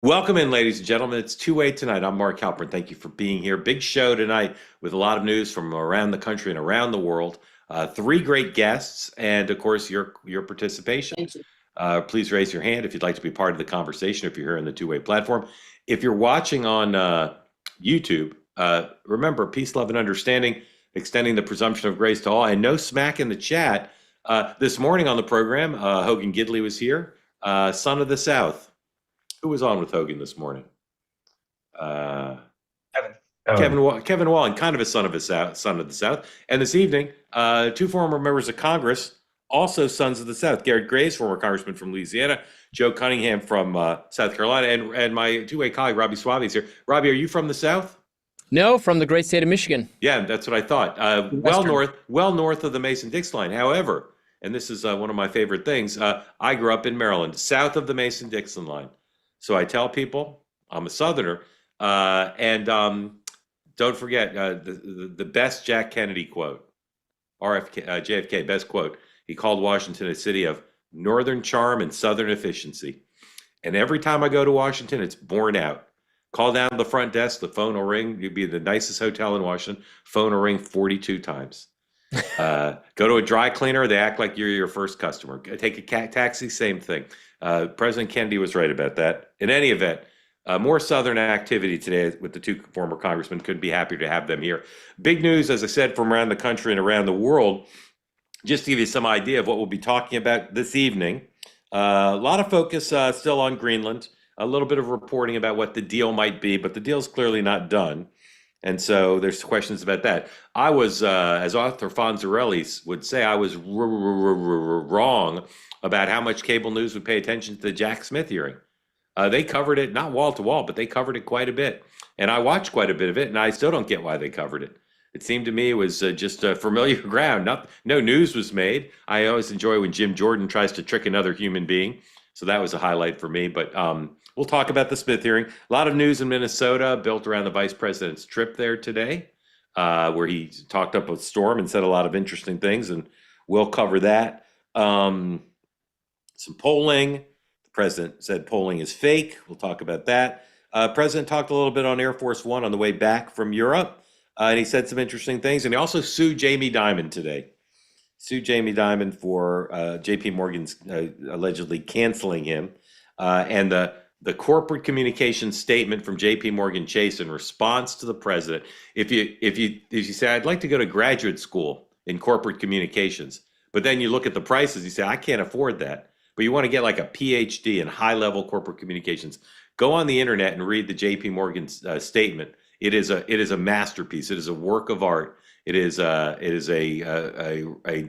Welcome in, ladies and gentlemen. It's two-way tonight. I'm Mark Halperin. Thank you for being here. Big show tonight with a lot of news from around the country and around the world. Three great guests, and of course, your participation. Thank you. Please raise your hand if you'd like to be part of the conversation. If you're here in the two-way platform, if you're watching on YouTube, remember peace, love, and understanding, extending the presumption of grace to all, and no smack in the chat. This morning on the program, Hogan Gidley was here, son of the South. Who was on with Hogan this morning? Kevin Wallen, kind of a son of the South. And this evening, two former members of Congress, also sons of the South. Garrett, former congressman from Louisiana. Joe Cunningham from South Carolina, and my two-way colleague Robbie Suave is here. Robbie, are you from the South? No, from the great state of Michigan. Yeah, that's what I thought. Well north of the Mason-Dixon line. However, and this is one of my favorite things, I grew up in Maryland, south of the Mason-Dixon line. So I tell people I'm a Southerner, and don't forget the best Jack Kennedy quote, JFK, best quote. He called Washington a city of northern charm and southern efficiency. And every time I go to Washington, it's borne out. Call down the front desk, the phone will ring. You'd be the nicest hotel in Washington. Phone will ring 42 times. Go to a dry cleaner, they act like you're your first customer. Take a taxi, same thing. President Kennedy was right about that. In any event, more Southern activity today with the two former congressmen. Couldn't be happier to have them here. Big news, as I said, from around the country and around the world. Just to give you some idea of what we'll be talking about this evening. A lot of focus still on Greenland. A little bit of reporting about what the deal might be, but the deal's clearly not done. And so there's questions about that. I was, as Arthur Fonzarelli would say, I was wrong about how much cable news would pay attention to the Jack Smith hearing. They covered it, not wall to wall, but they covered it quite a bit. And I watched quite a bit of it, and I still don't get why they covered it. It seemed to me it was just familiar ground. No news was made. I always enjoy when Jim Jordan tries to trick another human being. So that was a highlight for me. But we'll talk about the Smith hearing. A lot of news in Minnesota built around the vice president's trip there today, where he talked up a storm and said a lot of interesting things, and we'll cover that. Some polling. The president said polling is fake. We'll talk about that. President talked a little bit on Air Force One on the way back from Europe, and he said some interesting things. And he also sued Jamie Dimon today. Sued Jamie Dimon for JP Morgan's allegedly canceling him, and the corporate communication statement from JP Morgan Chase in response to the president. If you say, I'd like to go to graduate school in corporate communications, but then you look at the prices, you say, I can't afford that. But you want to get like a PhD in high-level corporate communications, go on the internet and read the JP Morgan statement. It is a masterpiece. It is a work of art. It is a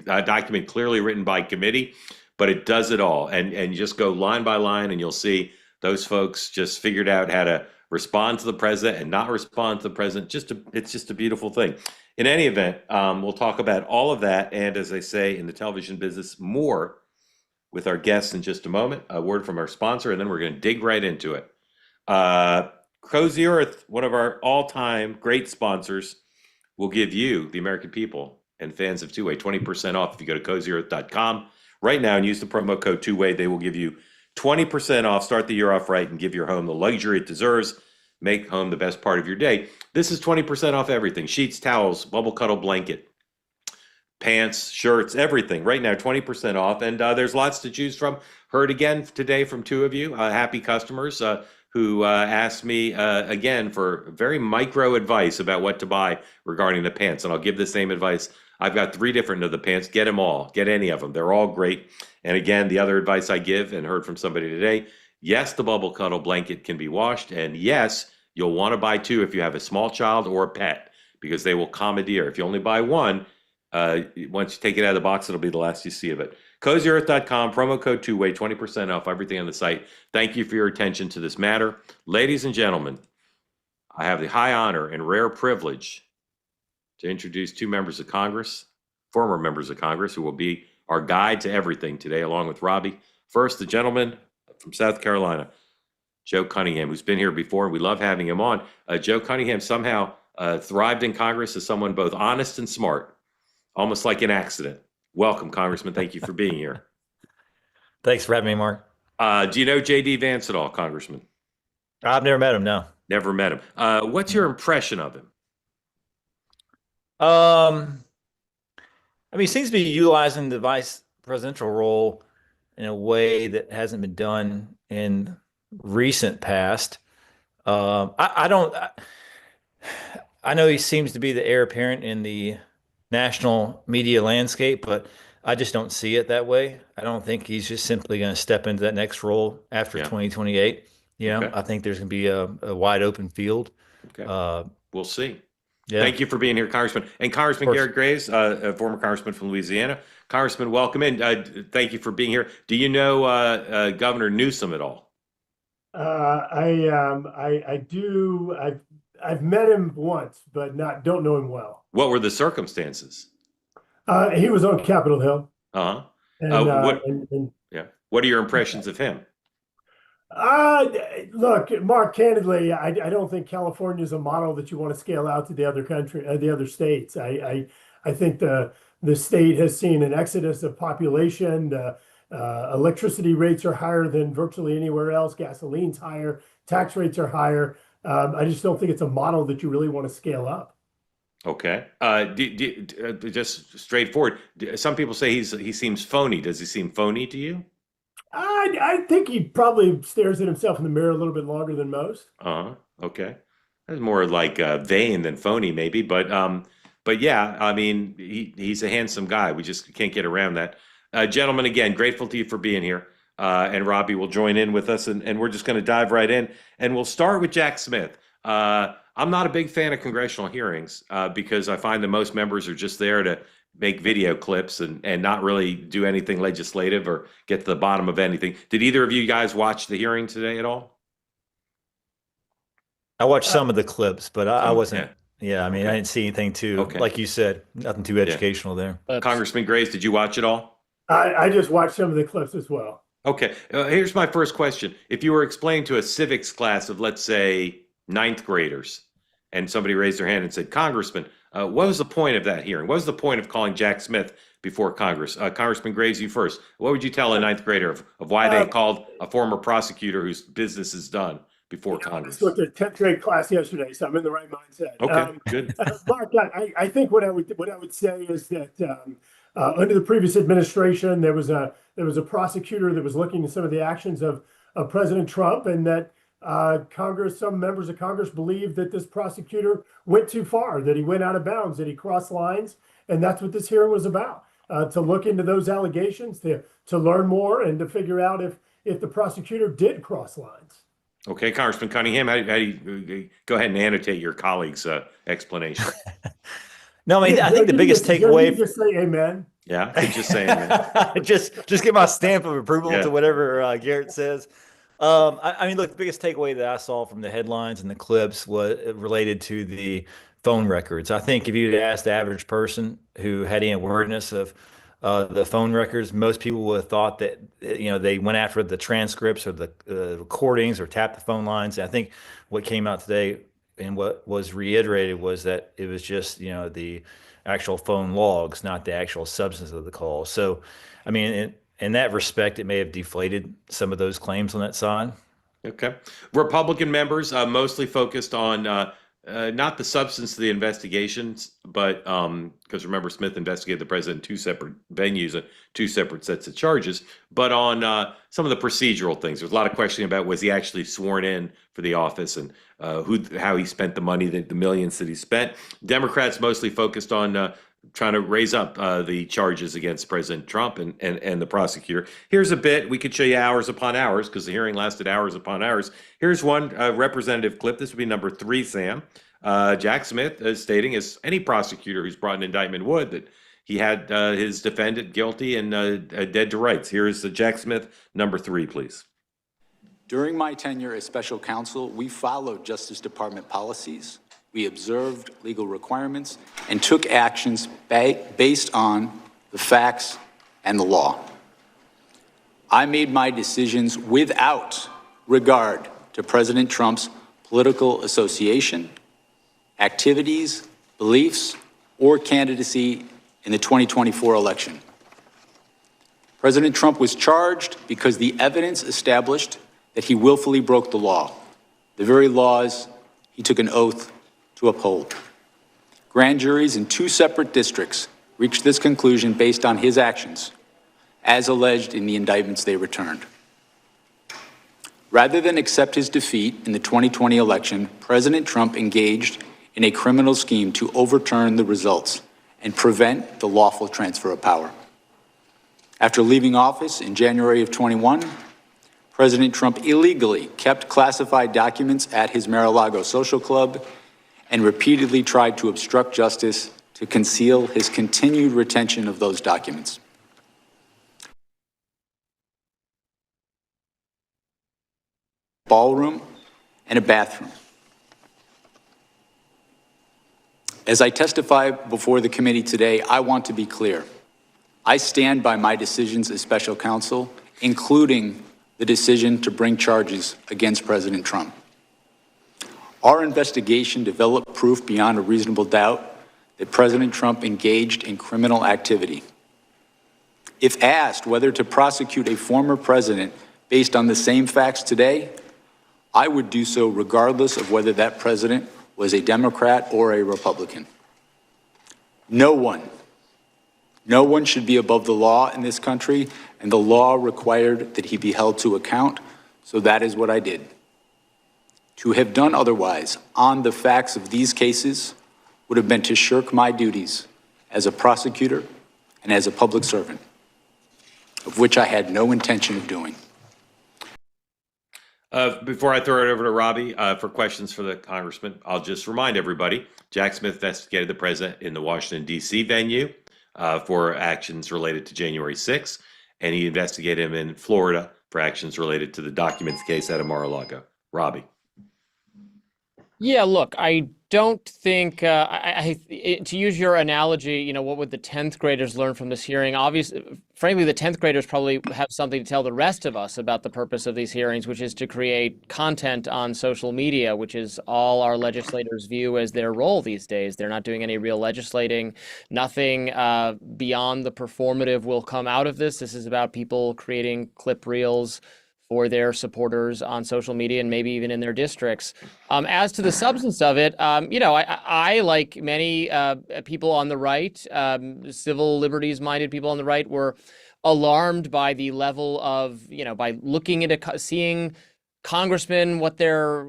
document clearly written by committee, but it does it all. And you just go line by line, and you'll see those folks just figured out how to respond to the president and not respond to the president. It's just a beautiful thing. In any event, we'll talk about all of that, and as I say in the television business, more with our guests in just a moment. A word from our sponsor, and then we're going to dig right into it. Cozy Earth, one of our all-time great sponsors, will give you, the American people and fans of Two-Way, 20% off if you go to cozyearth.com right now and use the promo code Two-Way. They will give you 20% off. Start the year off right and give your home the luxury it deserves. Make home the best part of your day. This is 20% off everything: sheets, towels, bubble cuddle blanket, pants, shirts, everything. Right now, 20% off. And there's lots to choose from. Heard again today from two of you, happy customers who asked me again for very micro advice about what to buy regarding the pants. And I'll give the same advice. I've got 3 different of the pants. Get them all. Get any of them. They're all great. And again, the other advice I give, and heard from somebody today, yes, the bubble cuddle blanket can be washed. And yes, you'll want to buy 2 if you have a small child or a pet, because they will commandeer. If you only buy 1, once you take it out of the box, it'll be the last you see of it. CozyEarth.com, promo code Two-Way, 20% off everything on the site. Thank you for your attention to this matter. Ladies and gentlemen, I have the high honor and rare privilege to introduce 2 members of Congress, former members of Congress, who will be our guide to everything today, along with Robbie. First, the gentleman from South Carolina, Joe Cunningham, who's been here before, and we love having him on. Joe Cunningham somehow thrived in Congress as someone both honest and smart, almost like an accident. Welcome, Congressman. Thank you for being here. Thanks for having me, Mark. Do you know J.D. Vance at all, Congressman? I've never met him. No. Never met him. What's your impression of him? Um, I mean, he seems to be utilizing the vice presidential role in a way that hasn't been done in recent past. I don't. I know he seems to be the heir apparent in the national media landscape, but I just don't see it that way. I don't think he's just simply going to step into that next role after Yeah. 2028. Okay. I think there's going to be a wide open field. Okay. Uh, We'll see. yeah. Thank you for being here, Congressman. And Congressman course. Garrett Graves, a former congressman from Louisiana. Congressman, welcome in. Thank you for being here. Do you know Governor Newsom at all? I do. I've met him once, but don't know him well. What were the circumstances? He was on Capitol Hill. Uh-huh. And Yeah. What are your impressions of him? look, Mark, candidly, I don't think California is a model that you want to scale out to the other states. I think the state has seen an exodus of population. Electricity rates are higher than virtually anywhere else. Gasoline's higher. Tax rates are higher. I just don't think it's a model that you really want to scale up. Okay. Just straightforward. Some people say he seems phony. Does he seem phony to you? I think he probably stares at himself in the mirror a little bit longer than most. Uh-huh. Okay. That's more like vain than phony, maybe. But yeah, I mean, he's a handsome guy. We just can't get around that. Gentlemen, again, grateful to you for being here. And Robbie will join in with us, and we're just going to dive right in. And we'll start with Jack Smith. I'm not a big fan of congressional hearings because I find that most members are just there to make video clips and not really do anything legislative or get to the bottom of anything. Did either of you guys watch the hearing today at all? I watched some of the clips, but I wasn't. Yeah. I mean, Okay. I didn't see anything too, Okay. like you said, nothing too educational there. Congressman Graves, did you watch it all? I just watched some of the clips as well. Okay. Here's my first question. If you were explaining to a civics class of, let's say, ninth graders, and somebody raised their hand and said, Congressman, what was the point of that hearing? What was the point of calling Jack Smith before Congress? Congressman Graves, you first. What would you tell a ninth grader of why they called a former prosecutor whose business is done before Congress? I took a 10th grade class yesterday, so I'm in the right mindset. Okay, good. Mark, I think what I would say is that under the previous administration, there was a prosecutor that was looking at some of the actions of President Trump, and that some members of Congress believed that this prosecutor went too far, that he went out of bounds, that he crossed lines, and that's what this hearing was about. To look into those allegations, to learn more, and to figure out if the prosecutor did cross lines. Okay, Congressman Cunningham, how do you go ahead and annotate your colleague's explanation? No, I mean, I think the biggest takeaway. Just say amen. Yeah, I'm just saying that. just get my stamp of approval Yeah. to whatever Garrett says. I mean, look, the biggest takeaway that I saw from the headlines and the clips was related to the phone records. I think if you'd asked the average person who had any awareness of the phone records, most people would have thought that they went after the transcripts or the recordings or tapped the phone lines. And I think what came out today and what was reiterated was that it was just the actual phone logs, not the actual substance of the call. So, I mean, in that respect, it may have deflated some of those claims on that side. Okay. Republican members mostly focused on not the substance of the investigations, but because remember, Smith investigated the president in two separate venues and two separate sets of charges, but on some of the procedural things. There's a lot of questioning about was he actually sworn in for the office and how he spent the money, the millions that he spent. Democrats mostly focused on trying to raise up the charges against President Trump and the prosecutor. Here's a bit. We could show you hours upon hours because the hearing lasted hours upon hours. Here's one representative clip. This would be number 3, Sam. Jack Smith is stating, as any prosecutor who's brought an indictment would, that he had his defendant guilty and dead to rights. Here's Jack Smith, number 3, please. During my tenure as special counsel, we followed Justice Department policies. We observed legal requirements and took actions based on the facts and the law. I made my decisions without regard to President Trump's political association, activities, beliefs, or candidacy in the 2024 election. President Trump was charged because the evidence established that he willfully broke the law. the very laws he took an oath to uphold. Grand juries in 2 separate districts reached this conclusion based on his actions, as alleged in the indictments they returned. Rather than accept his defeat in the 2020 election, President Trump engaged in a criminal scheme to overturn the results and prevent the lawful transfer of power. After leaving office in January of 21, President Trump illegally kept classified documents at his Mar-a-Lago social club and repeatedly tried to obstruct justice to conceal his continued retention of those documents. Ballroom and a bathroom. As I testify before the committee today, I want to be clear. I stand by my decisions as special counsel, including the decision to bring charges against President Trump. Our investigation developed proof beyond a reasonable doubt that President Trump engaged in criminal activity. If asked whether to prosecute a former president based on the same facts today, I would do so regardless of whether that president was a Democrat or a Republican. No one should be above the law in this country, and the law required that he be held to account, so that is what I did. To have done otherwise on the facts of these cases would have been to shirk my duties as a prosecutor and as a public servant, of which I had no intention of doing. Before I throw it over to Robbie for questions for the congressman, I'll just remind everybody, Jack Smith investigated the president in the Washington, D.C. venue for actions related to January 6th, and he investigated him in Florida for actions related to the documents case out of Mar-a-Lago. Robbie. Yeah, look, I don't think, to use your analogy, what would the 10th graders learn from this hearing? Obviously, frankly, the 10th graders probably have something to tell the rest of us about the purpose of these hearings, which is to create content on social media, which is all our legislators view as their role these days. They're not doing any real legislating. Nothing beyond the performative will come out of this. This is about people creating clip reels for their supporters on social media and maybe even in their districts. As to the substance of it, I like many people on the right, civil liberties-minded people on the right, were alarmed by the level of, by looking into seeing congressmen, what their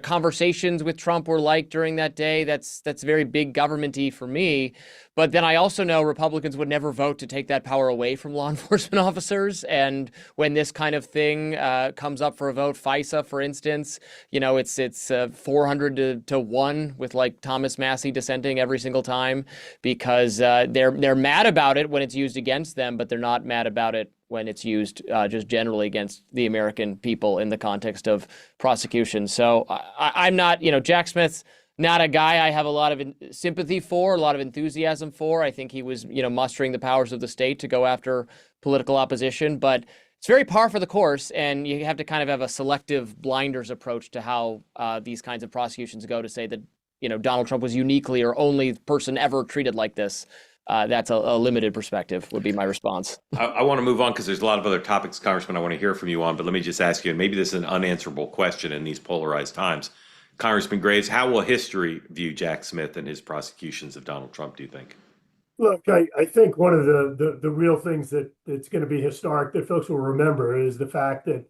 conversations with Trump were like during that day. That's very big government-y for me. But then I also know Republicans would never vote to take that power away from law enforcement officers. And when this kind of thing comes up for a vote, FISA, for instance, it's 400 to 1 with like Thomas Massie dissenting every single time, because they're mad about it when it's used against them, but they're not mad about it when it's used just generally against the American people in the context of prosecution. So I'm not, Jack Smith's not a guy I have a lot of sympathy for, a lot of enthusiasm for. I think he was, mustering the powers of the state to go after political opposition, but it's very par for the course, and you have to kind of have a selective blinders approach to how these kinds of prosecutions go, to say that, Donald Trump was uniquely or only person ever treated like this. That's a limited perspective, would be my response. I want to move on because there's a lot of other topics, Congressman, I want to hear from you on, but let me just ask you, and maybe this is an unanswerable question in these polarized times. Congressman Graves, how will history view Jack Smith and his prosecutions of Donald Trump, do you think? Look, I think one of the real things that's going to be historic that folks will remember is the fact that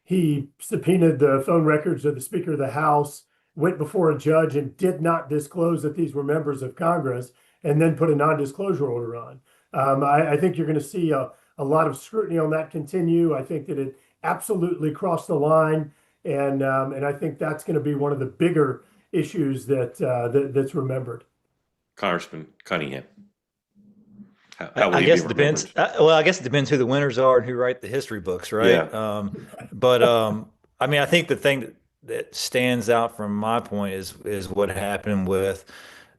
he subpoenaed the phone records of the Speaker of the House, went before a judge and did not disclose that these were members of Congress, and then put a non-disclosure order on. I think you're going to see a lot of scrutiny on that continue. I think that it absolutely crossed the line, and I think that's going to be one of the bigger issues that's remembered. Congressman Cunningham. I guess it depends. I guess it depends who the winners are and who write the history books, right? Yeah. I think the thing that stands out from my point is what happened with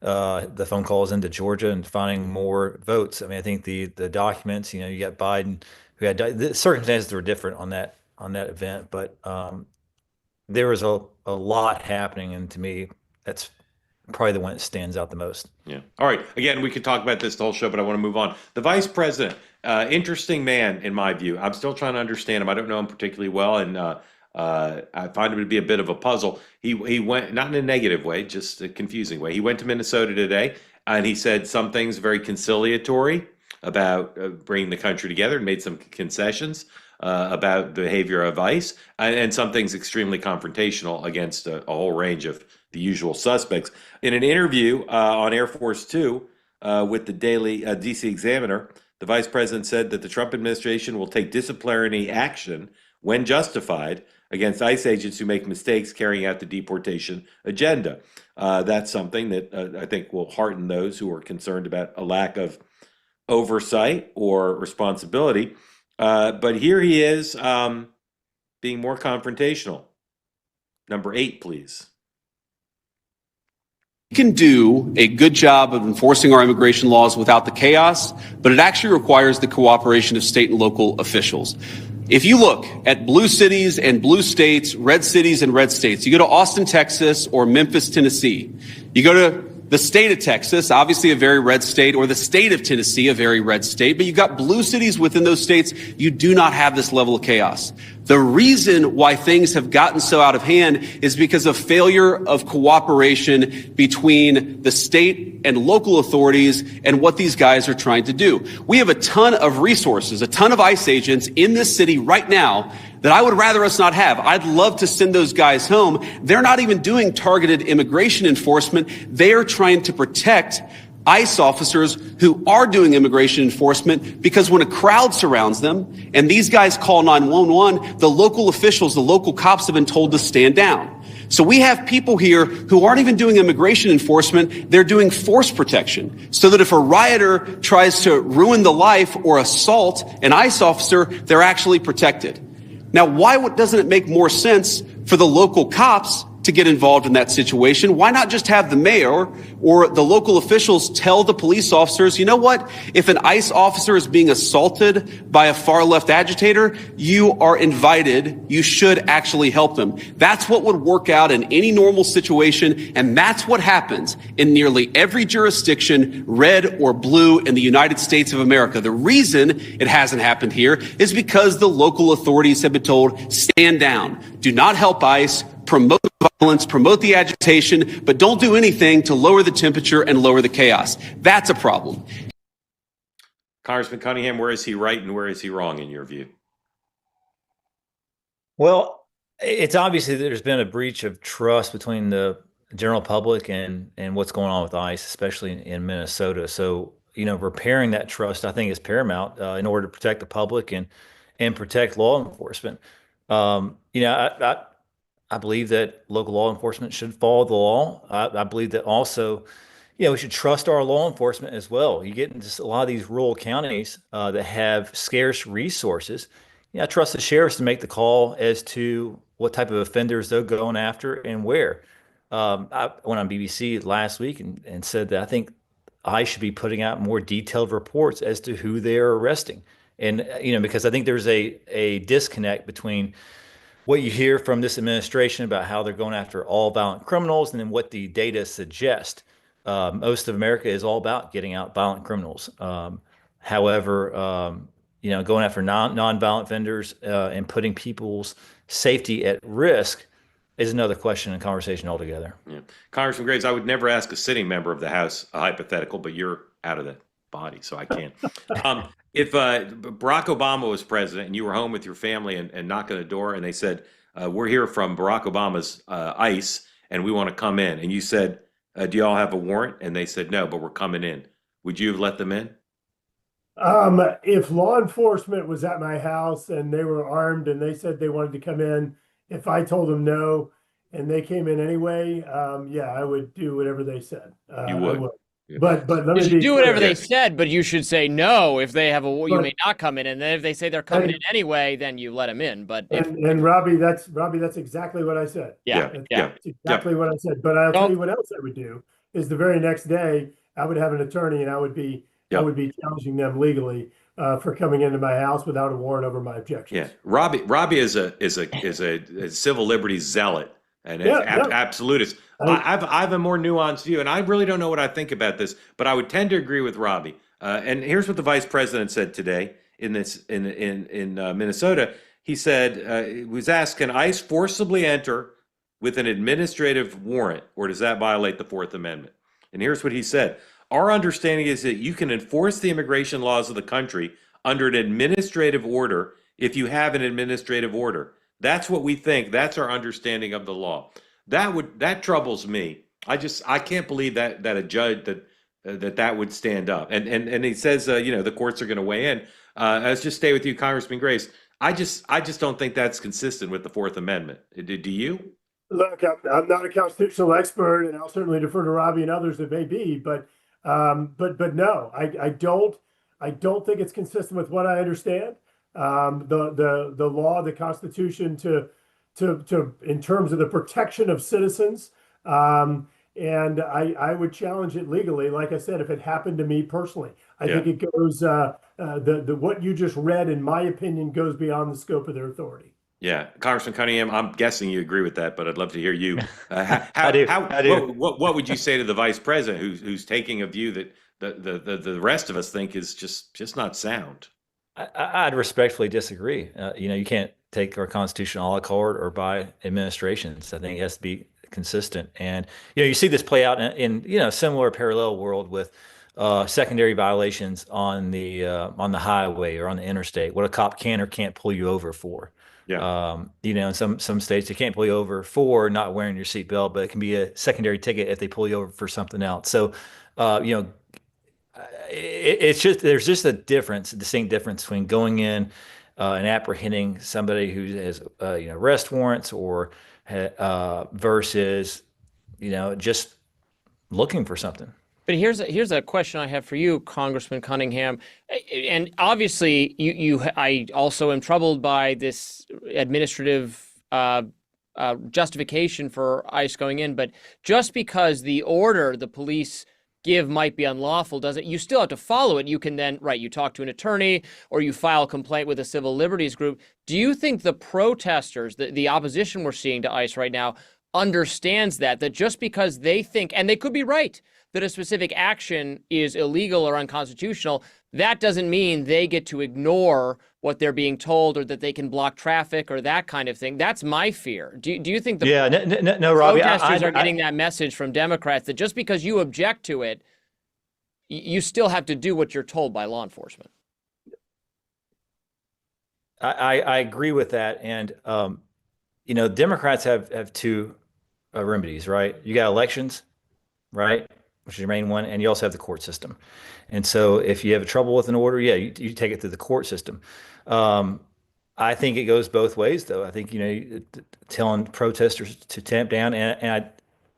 the phone calls into Georgia and finding more votes. I think the documents, you got Biden, who had the circumstances were different on that event, but there was a lot happening, and to me, that's probably the one that stands out the most. Yeah. All right. Again, we could talk about this the whole show, but I want to move on. The vice president, interesting man in my view. I'm still trying to understand him. I don't know him particularly well, and I find him to be a bit of a puzzle. He went, not in a negative way, just a confusing way. He went to Minnesota today, and he said some things very conciliatory about bringing the country together, and made some concessions about the behavior of ICE, and some things extremely confrontational against a whole range of the usual suspects. In an interview on Air Force Two with the Daily DC Examiner, the vice president said that the Trump administration will take disciplinary action when justified against ICE agents who make mistakes carrying out the deportation agenda. That's something that I think will hearten those who are concerned about a lack of oversight or responsibility. But here he is being more confrontational. Number 8, please. We can do a good job of enforcing our immigration laws without the chaos, but it actually requires the cooperation of state and local officials. If you look at blue cities and blue states, red cities and red states, you go to Austin, Texas, or Memphis, Tennessee, you go to the state of Texas, obviously a very red state, or the state of Tennessee, a very red state, but you've got blue cities within those states, you do not have this level of chaos. The reason why things have gotten so out of hand is because of failure of cooperation between the state and local authorities and what these guys are trying to do. We have a ton of resources, a ton of ICE agents in this city right now that I would rather us not have. I'd love to send those guys home. They're not even doing targeted immigration enforcement. They are trying to protect ICE officers who are doing immigration enforcement, because when a crowd surrounds them and these guys call 911, the local officials, the local cops have been told to stand down. So we have people here who aren't even doing immigration enforcement. They're doing force protection, so that if a rioter tries to ruin the life or assault an ICE officer, they're actually protected. Now, why doesn't it make more sense for the local cops to get involved in that situation? Why not just have the mayor or the local officials tell the police officers, you know what, if an ICE officer is being assaulted by a far left agitator, you are invited, you should actually help them. That's what would work out in any normal situation, and that's what happens in nearly every jurisdiction, red or blue, in the United States of America. The reason it hasn't happened here is because the local authorities have been told, stand down, do not help ICE, promote violence, promote the agitation, but don't do anything to lower the temperature and lower the chaos. That's a problem. Congressman Cunningham, where is he right and where is he wrong in your view? Well, it's obviously that there's been a breach of trust between the general public and what's going on with ICE, especially in Minnesota. So, repairing that trust, I think, is paramount in order to protect the public and protect law enforcement. I believe that local law enforcement should follow the law. I believe that also, we should trust our law enforcement as well. You get into a lot of these rural counties that have scarce resources. I trust the sheriffs to make the call as to what type of offenders they're going after and where. I went on BBC last week and said that I think I should be putting out more detailed reports as to who they're arresting. And, because I think there's a disconnect between what you hear from this administration about how they're going after all violent criminals and then what the data suggest. Most of America is all about getting out violent criminals. However, going after non-violent vendors and putting people's safety at risk is another question and conversation altogether. Yeah. Congressman Graves, I would never ask a sitting member of the House a hypothetical, but you're out of the body, so I can't. If Barack Obama was president and you were home with your family and knock on the door and they said, we're here from Barack Obama's ICE and we want to come in, and you said, do y'all have a warrant? And they said, no, but we're coming in. Would you have let them in? If law enforcement was at my house and they were armed and they said they wanted to come in, if I told them no and they came in anyway, I would do whatever they said. You would. I would. But let You me should be do whatever clear. they said, but you should say no if they have you may not come in, and then if they say they're coming in anyway, then you let them in. But And Robbie, that's exactly what I said. yeah. That's exactly what I said. But I'll tell you what else I would do is the very next day I would have an attorney and I would be challenging them legally for coming into my house without a warrant over my objections. Yeah, Robbie is a civil liberties zealot and absolutist. I have a more nuanced view, and I really don't know what I think about this, but I would tend to agree with Robbie. And here's what the vice president said today in Minnesota. he said, he was asked, can ICE forcibly enter with an administrative warrant, or does that violate the Fourth Amendment? And here's what he said. Our understanding is that you can enforce the immigration laws of the country under an administrative order if you have an administrative order. That's what we think. That's our understanding of the law. That troubles me. I can't believe that a judge that would stand up. And he says, the courts are going to weigh in. Let's just stay with you, Congressman Grace. I just don't think that's consistent with the Fourth Amendment. Do you? Look, I'm not a constitutional expert, and I'll certainly defer to Robbie and others that may be, but no, I don't think it's consistent with what I understand. The law, the Constitution, to in terms of the protection of citizens, and I would challenge it legally. Like I said, if it happened to me personally, I think it goes what you just read, in my opinion, goes beyond the scope of their authority. Yeah, Congressman Cunningham, I'm guessing you agree with that, but I'd love to hear you. I do. What would you say to the vice president who's taking a view that the rest of us think is just not sound? I'd respectfully disagree. You can't take our Constitution a la carte or by administrations. I think it has to be consistent. And you see this play out in a similar parallel world with secondary violations on the highway or on the interstate. What a cop can or can't pull you over for. Yeah. In some states, they can't pull you over for not wearing your seatbelt, but it can be a secondary ticket if they pull you over for something else. So, it's just there's just a distinct difference between going in and apprehending somebody who has arrest warrants or versus just looking for something. But here's a question I have for you, Congressman Cunningham, and obviously I also am troubled by this administrative justification for ICE going in. But just because the order the police give might be unlawful, you still have to follow it. You can then, you talk to an attorney or you file a complaint with a civil liberties group. Do you think the protesters, the opposition we're seeing to ICE right now, understands that just because they think, and they could be right, that a specific action is illegal or unconstitutional, that doesn't mean they get to ignore what they're being told or that they can block traffic or that kind of thing? That's my fear. Do you think the no, Robbie, protesters are getting that message from Democrats that just because you object to it, you still have to do what you're told by law enforcement? I agree with that. And, Democrats have two remedies, right? You got elections, right? Which is your main one. And you also have the court system. And so if you have trouble with an order, you take it through the court system. I think it goes both ways, though. I think, telling protesters to tamp down, and I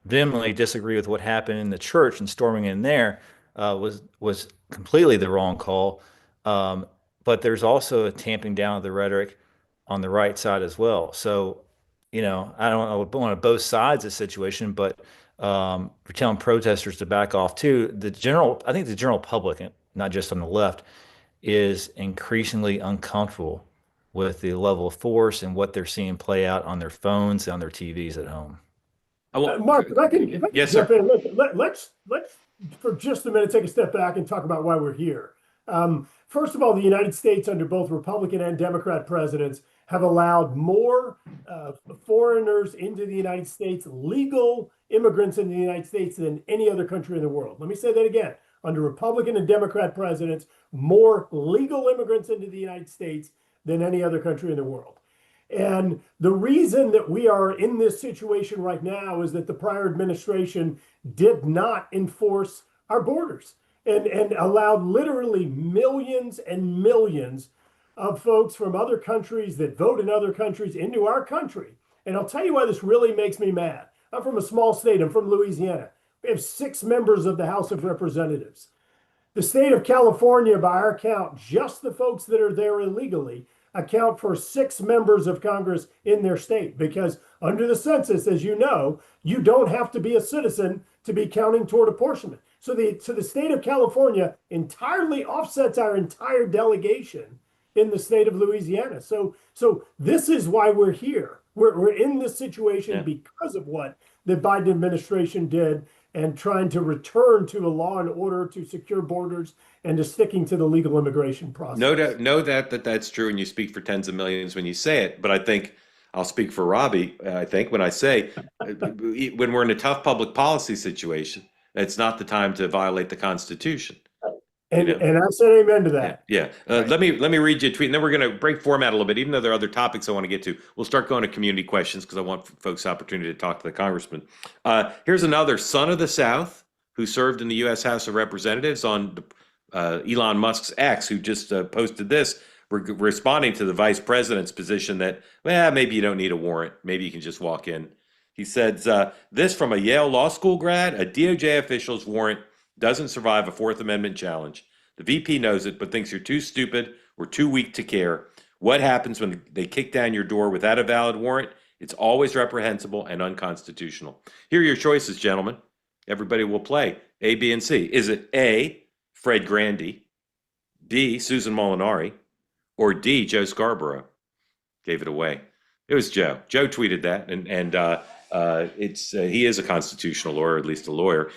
vehemently disagree with what happened in the church and storming in there was completely the wrong call. But there's also a tamping down of the rhetoric on the right side as well. So, I don't want to both sides of the situation, but we're telling protesters to back off too. I think the general public, not just on the left, is increasingly uncomfortable with the level of force and what they're seeing play out on their phones and on their TVs at home. Mark, if I can yes, jump sir. in, let's for just a minute take a step back and talk about why we're here. First of all, the United States, under both Republican and Democrat presidents, have allowed more foreigners into the United States, legal immigrants into the United States, than any other country in the world. Let me say that again. Under Republican and Democrat presidents, more legal immigrants into the United States than any other country in the world. And the reason that we are in this situation right now is that the prior administration did not enforce our borders and allowed literally millions and millions of folks from other countries that vote in other countries into our country. And I'll tell you why this really makes me mad. I'm from a small state. I'm from Louisiana. We have 6 members of the House of Representatives. The state of California, by our count, just the folks that are there illegally, account for 6 members of Congress in their state, because under the census, as you know, you don't have to be a citizen to be counting toward apportionment. So the state of California entirely offsets our entire delegation in the state of Louisiana. So this is why we're here. We're in this situation because of what the Biden administration did. and trying to return to a law and order, to secure borders, and to sticking to the legal immigration process. Know that that's true, and you speak for tens of millions when you say it. But I think I'll speak for Robbie. I think when I say when we're in a tough public policy situation, it's not the time to violate the Constitution. And, You know? and I said amen to that. Yeah. Let me read you a tweet, and then we're going to break format a little bit. Even though there are other topics I want to get to, we'll start going to community questions because I want folks opportunity to talk to the congressman. Here's another son of the South who served in the U.S. House of Representatives on Elon Musk's X, who just posted this, responding to the vice president's position that, well, maybe you don't need a warrant. Maybe you can just walk in. He says, this from a Yale Law School grad, a DOJ official's warrant doesn't survive a Fourth Amendment challenge. The VP knows it, but thinks you're too stupid or too weak to care. What happens when they kick down your door without a valid warrant? It's always reprehensible and unconstitutional. Here are your choices, gentlemen. Everybody will play A, B, and C. Is it A, Fred Grandy, B, Susan Molinari, or D, Joe Scarborough? Gave it away. It was Joe. Joe tweeted that, and it's he is a constitutional lawyer, at least a lawyer,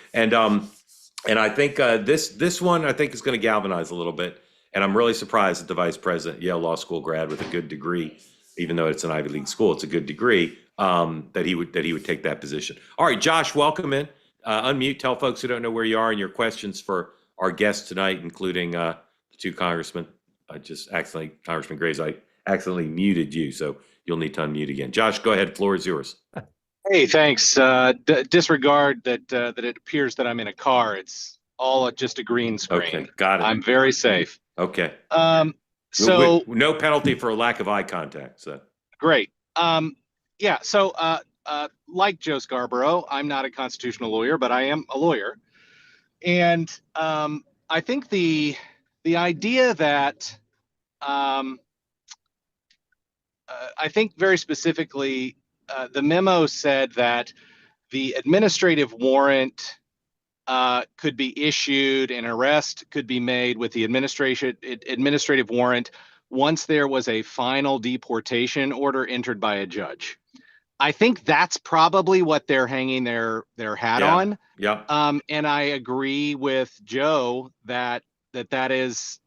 and I think this one I think is going to galvanize a little bit, and I'm really surprised that the vice president, Yale Law School grad with a good degree, even though it's an Ivy League school, it's a good degree, that he would take that position. All right, Josh, welcome in. Unmute. Tell folks who don't know where you are and your questions for our guests tonight, including the two congressmen. Congressman Graves, I accidentally muted you, so you'll need to unmute again. Josh, go ahead. Floor is yours. Hey, thanks. Disregard that it appears that I'm in a car. It's all just a green screen. Okay, got it. I'm very safe. Okay. So no penalty for a lack of eye contact. So great. Yeah. So like Joe Scarborough, I'm not a constitutional lawyer, but I am a lawyer, and I think the idea that I think very specifically. The memo said that the administrative warrant could be issued, an arrest could be made with the administrative warrant once there was a final deportation order entered by a judge. I think that's probably what they're hanging their hat on. Yeah. And I agree with Joe that is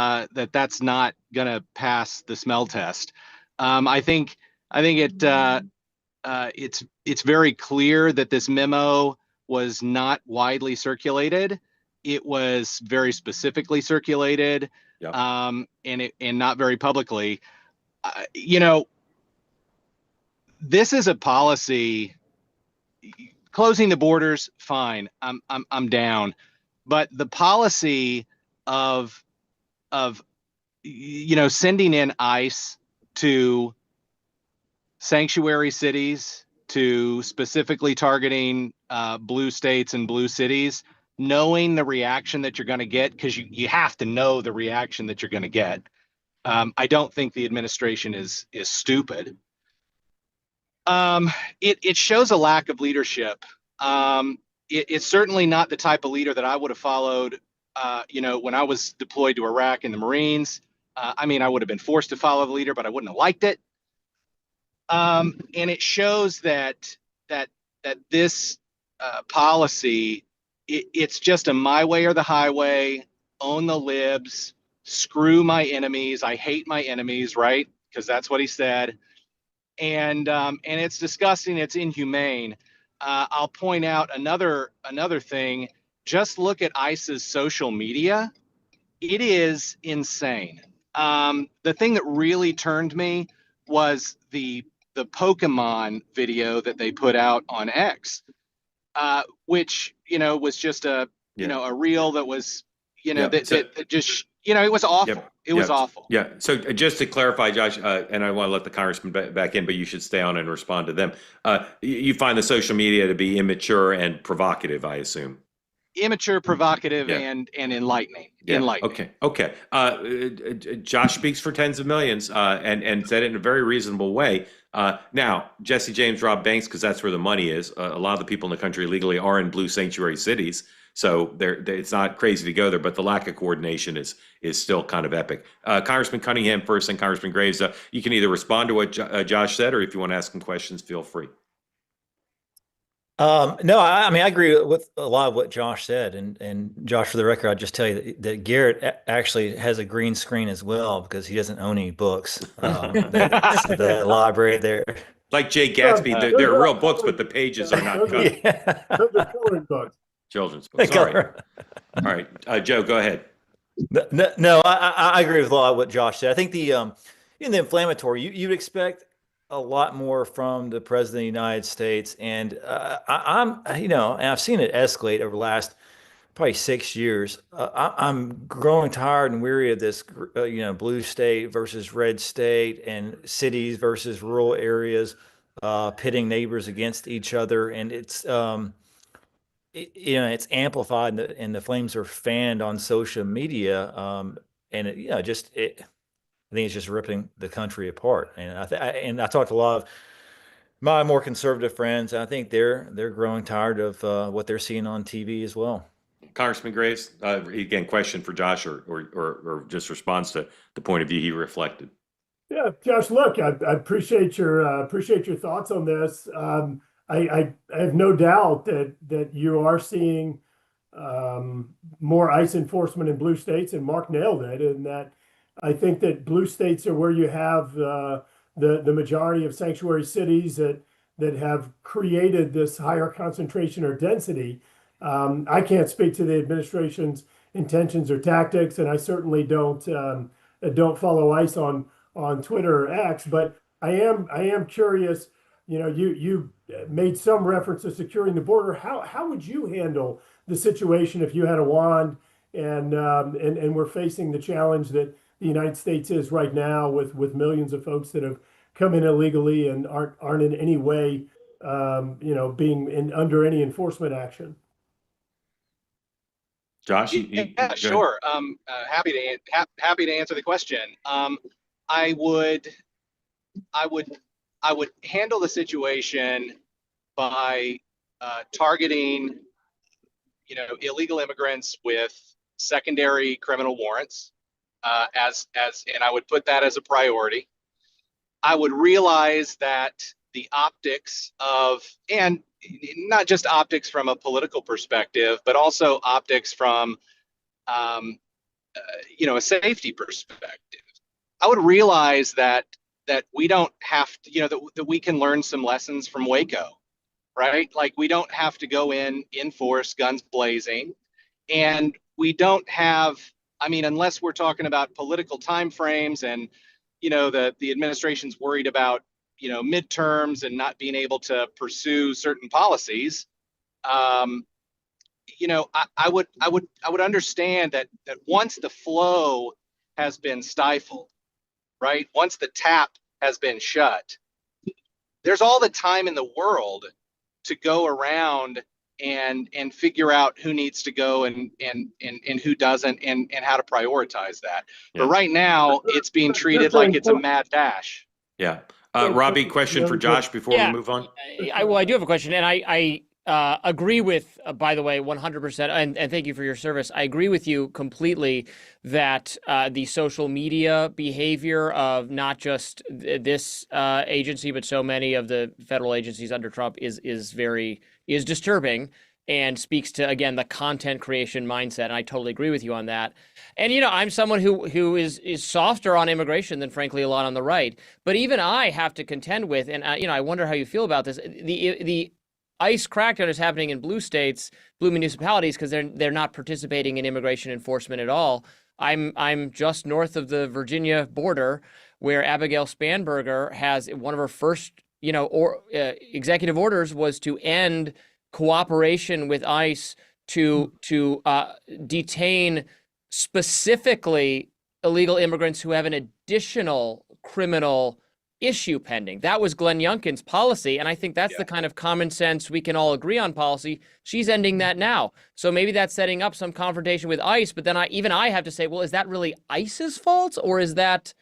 that's not going to pass the smell test. I think it's very clear that this memo was not widely circulated. It was very specifically circulated, Yep. and not very publicly. This is a policy. Closing the borders, fine. I'm down, but the policy of sending in ICE to sanctuary cities, to specifically targeting blue states and blue cities, knowing the reaction that you're going to get, because you have to know the reaction that you're going to get. I don't think the administration is stupid. It shows a lack of leadership. It's certainly not the type of leader that I would have followed when I was deployed to Iraq in the Marines. I would have been forced to follow the leader, but I wouldn't have liked it. And it shows that this policy, it's just a my way or the highway, own the libs, screw my enemies. I hate my enemies, right? Because that's what he said. And it's disgusting. It's inhumane. I'll point out another thing. Just look at ICE's social media. It is insane. The thing that really turned me was the Pokemon video that they put out on X, which was just a reel that was that just it was awful. Yep. It was awful. Yeah. So just to clarify, Josh, and I want to let the congressman back in, but you should stay on and respond to them. You find the social media to be immature and provocative, I assume. Immature, provocative, and enlightening. Yeah. Enlightening. Okay. Josh speaks for tens of millions and said it in a very reasonable way. Now, Jesse James, Rob Banks, because that's where the money is. A lot of the people in the country legally are in blue sanctuary cities, so it's not crazy to go there. But the lack of coordination is still kind of epic. Congressman Cunningham first, and Congressman Graves. You can either respond to what Josh said, or if you want to ask him questions, feel free. No, I mean, I agree with a lot of what Josh said. And Josh, for the record, I'll just tell you that Garrett actually has a green screen as well because he doesn't own any books. That's the library there. Like Jay Um, Gatsby, those they're are real all books, but coloring, the pages are not those are, cut. Yeah. those are coloring books. Children's books. All right. All right. Joe, go ahead. No, I agree with a lot of what Josh said. I think in the inflammatory, you'd expect a lot more from the president of the United States, and and I've seen it escalate over the last probably 6 years. I'm growing tired and weary of this, blue state versus red state, and cities versus rural areas, pitting neighbors against each other, and it's amplified and the flames are fanned on social media. And I think it's just ripping the country apart. And I talked to a lot of my more conservative friends, and I think they're growing tired of what they're seeing on TV as well. Congressman Graves, again, question for Josh or just response to the point of view he reflected. Yeah, Josh, look, I appreciate your thoughts on this. I have no doubt that you are seeing more ICE enforcement in blue states, and Mark nailed it. And that I think that blue states are where you have the majority of sanctuary cities that have created this higher concentration or density. I can't speak to the administration's intentions or tactics, and I certainly don't follow ICE on Twitter or X. But I am curious. You made some reference to securing the border. How would you handle the situation if you had a wand and we're facing the challenge that the United States is right now with millions of folks that have come in illegally and aren't in any way being under any enforcement action? Josh, Yeah, sure. Happy to answer the question. I would handle the situation by targeting, illegal immigrants with secondary criminal warrants, and I would put that as a priority. I would realize that the optics and not just optics from a political perspective, but also optics from, a safety perspective. I would realize that we don't have to, that we can learn some lessons from Waco, right? Like we don't have to go in force, guns blazing, and we don't have. I mean, unless we're talking about political timeframes and, the administration's worried about, midterms and not being able to pursue certain policies. I would understand that once the flow has been stifled, right? Once the tap has been shut, there's all the time in the world to go around and figure out who needs to go and who doesn't and how to prioritize that. Yeah. But right now, it's being treated like it's a mad dash. Yeah. Robbie, question for Josh before we move on. I do have a question, and I agree with, by the way, 100%, and thank you for your service. I agree with you completely that the social media behavior of not just this agency, but so many of the federal agencies under Trump is disturbing and speaks to, again, the content creation mindset. And I totally agree with you on that. And, I'm someone who is softer on immigration than, frankly, a lot on the right. But even I have to contend with, and, I wonder how you feel about this, the ICE crackdown is happening in blue states, blue municipalities, because they're not participating in immigration enforcement at all. I'm just north of the Virginia border, where Abigail Spanberger has one of her first, executive orders was to end cooperation with ICE to detain specifically illegal immigrants who have an additional criminal issue pending. That was Glenn Youngkin's policy, and I think that's the kind of common sense we can all agree on policy. She's ending that now. So maybe that's setting up some confrontation with ICE, but then I have to say, well, is that really ICE's fault, or is that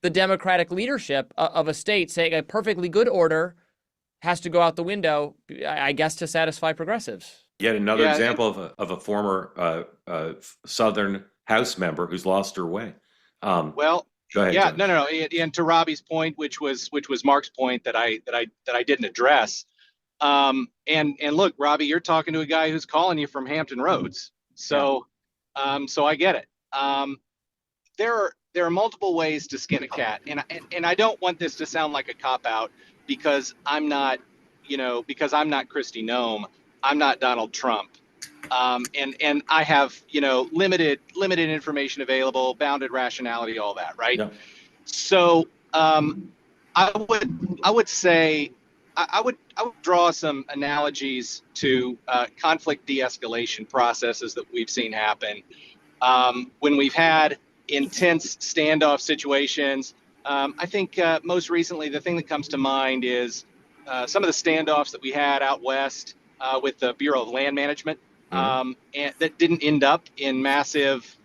the Democratic leadership of a state saying a perfectly good order has to go out the window, I guess, to satisfy progressives? Yet another example of a former Southern House member who's lost her way. Well, go ahead, yeah, Josh. no. And to Robbie's point, which was Mark's point that I didn't address. And look, Robbie, you're talking to a guy who's calling you from Hampton Roads. So, so I get it. There are multiple ways to skin a cat, and I don't want this to sound like a cop out because I'm not, because I'm not Kristi Noem, I'm not Donald Trump, and I have limited information available, bounded rationality, all that, right? Yeah. So I would say I would draw some analogies to conflict de-escalation processes that we've seen happen when we've had intense standoff situations. I think most recently, the thing that comes to mind is some of the standoffs that we had out west with the Bureau of Land Management, and that didn't end up in massive,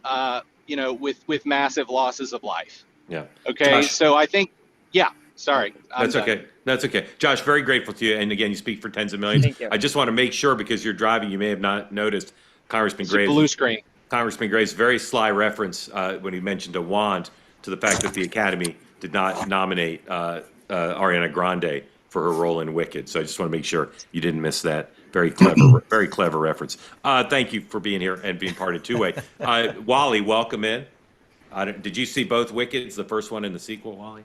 with massive losses of life. Yeah. Okay. Josh. So I think, yeah. Sorry. That's okay. That's okay. Josh, very grateful to you. And again, you speak for tens of millions. Thank you. I just want to make sure, because you're driving, you may have not noticed Congressman It's a Graves. blue screen. Congressman Graves' very sly reference when he mentioned a wand to the fact that the Academy did not nominate Ariana Grande for her role in Wicked. So I just want to make sure you didn't miss that. Very clever reference. Thank you for being here and being part of Two Way. Wally, welcome in. Did you see both Wickeds, the first one and the sequel, Wally?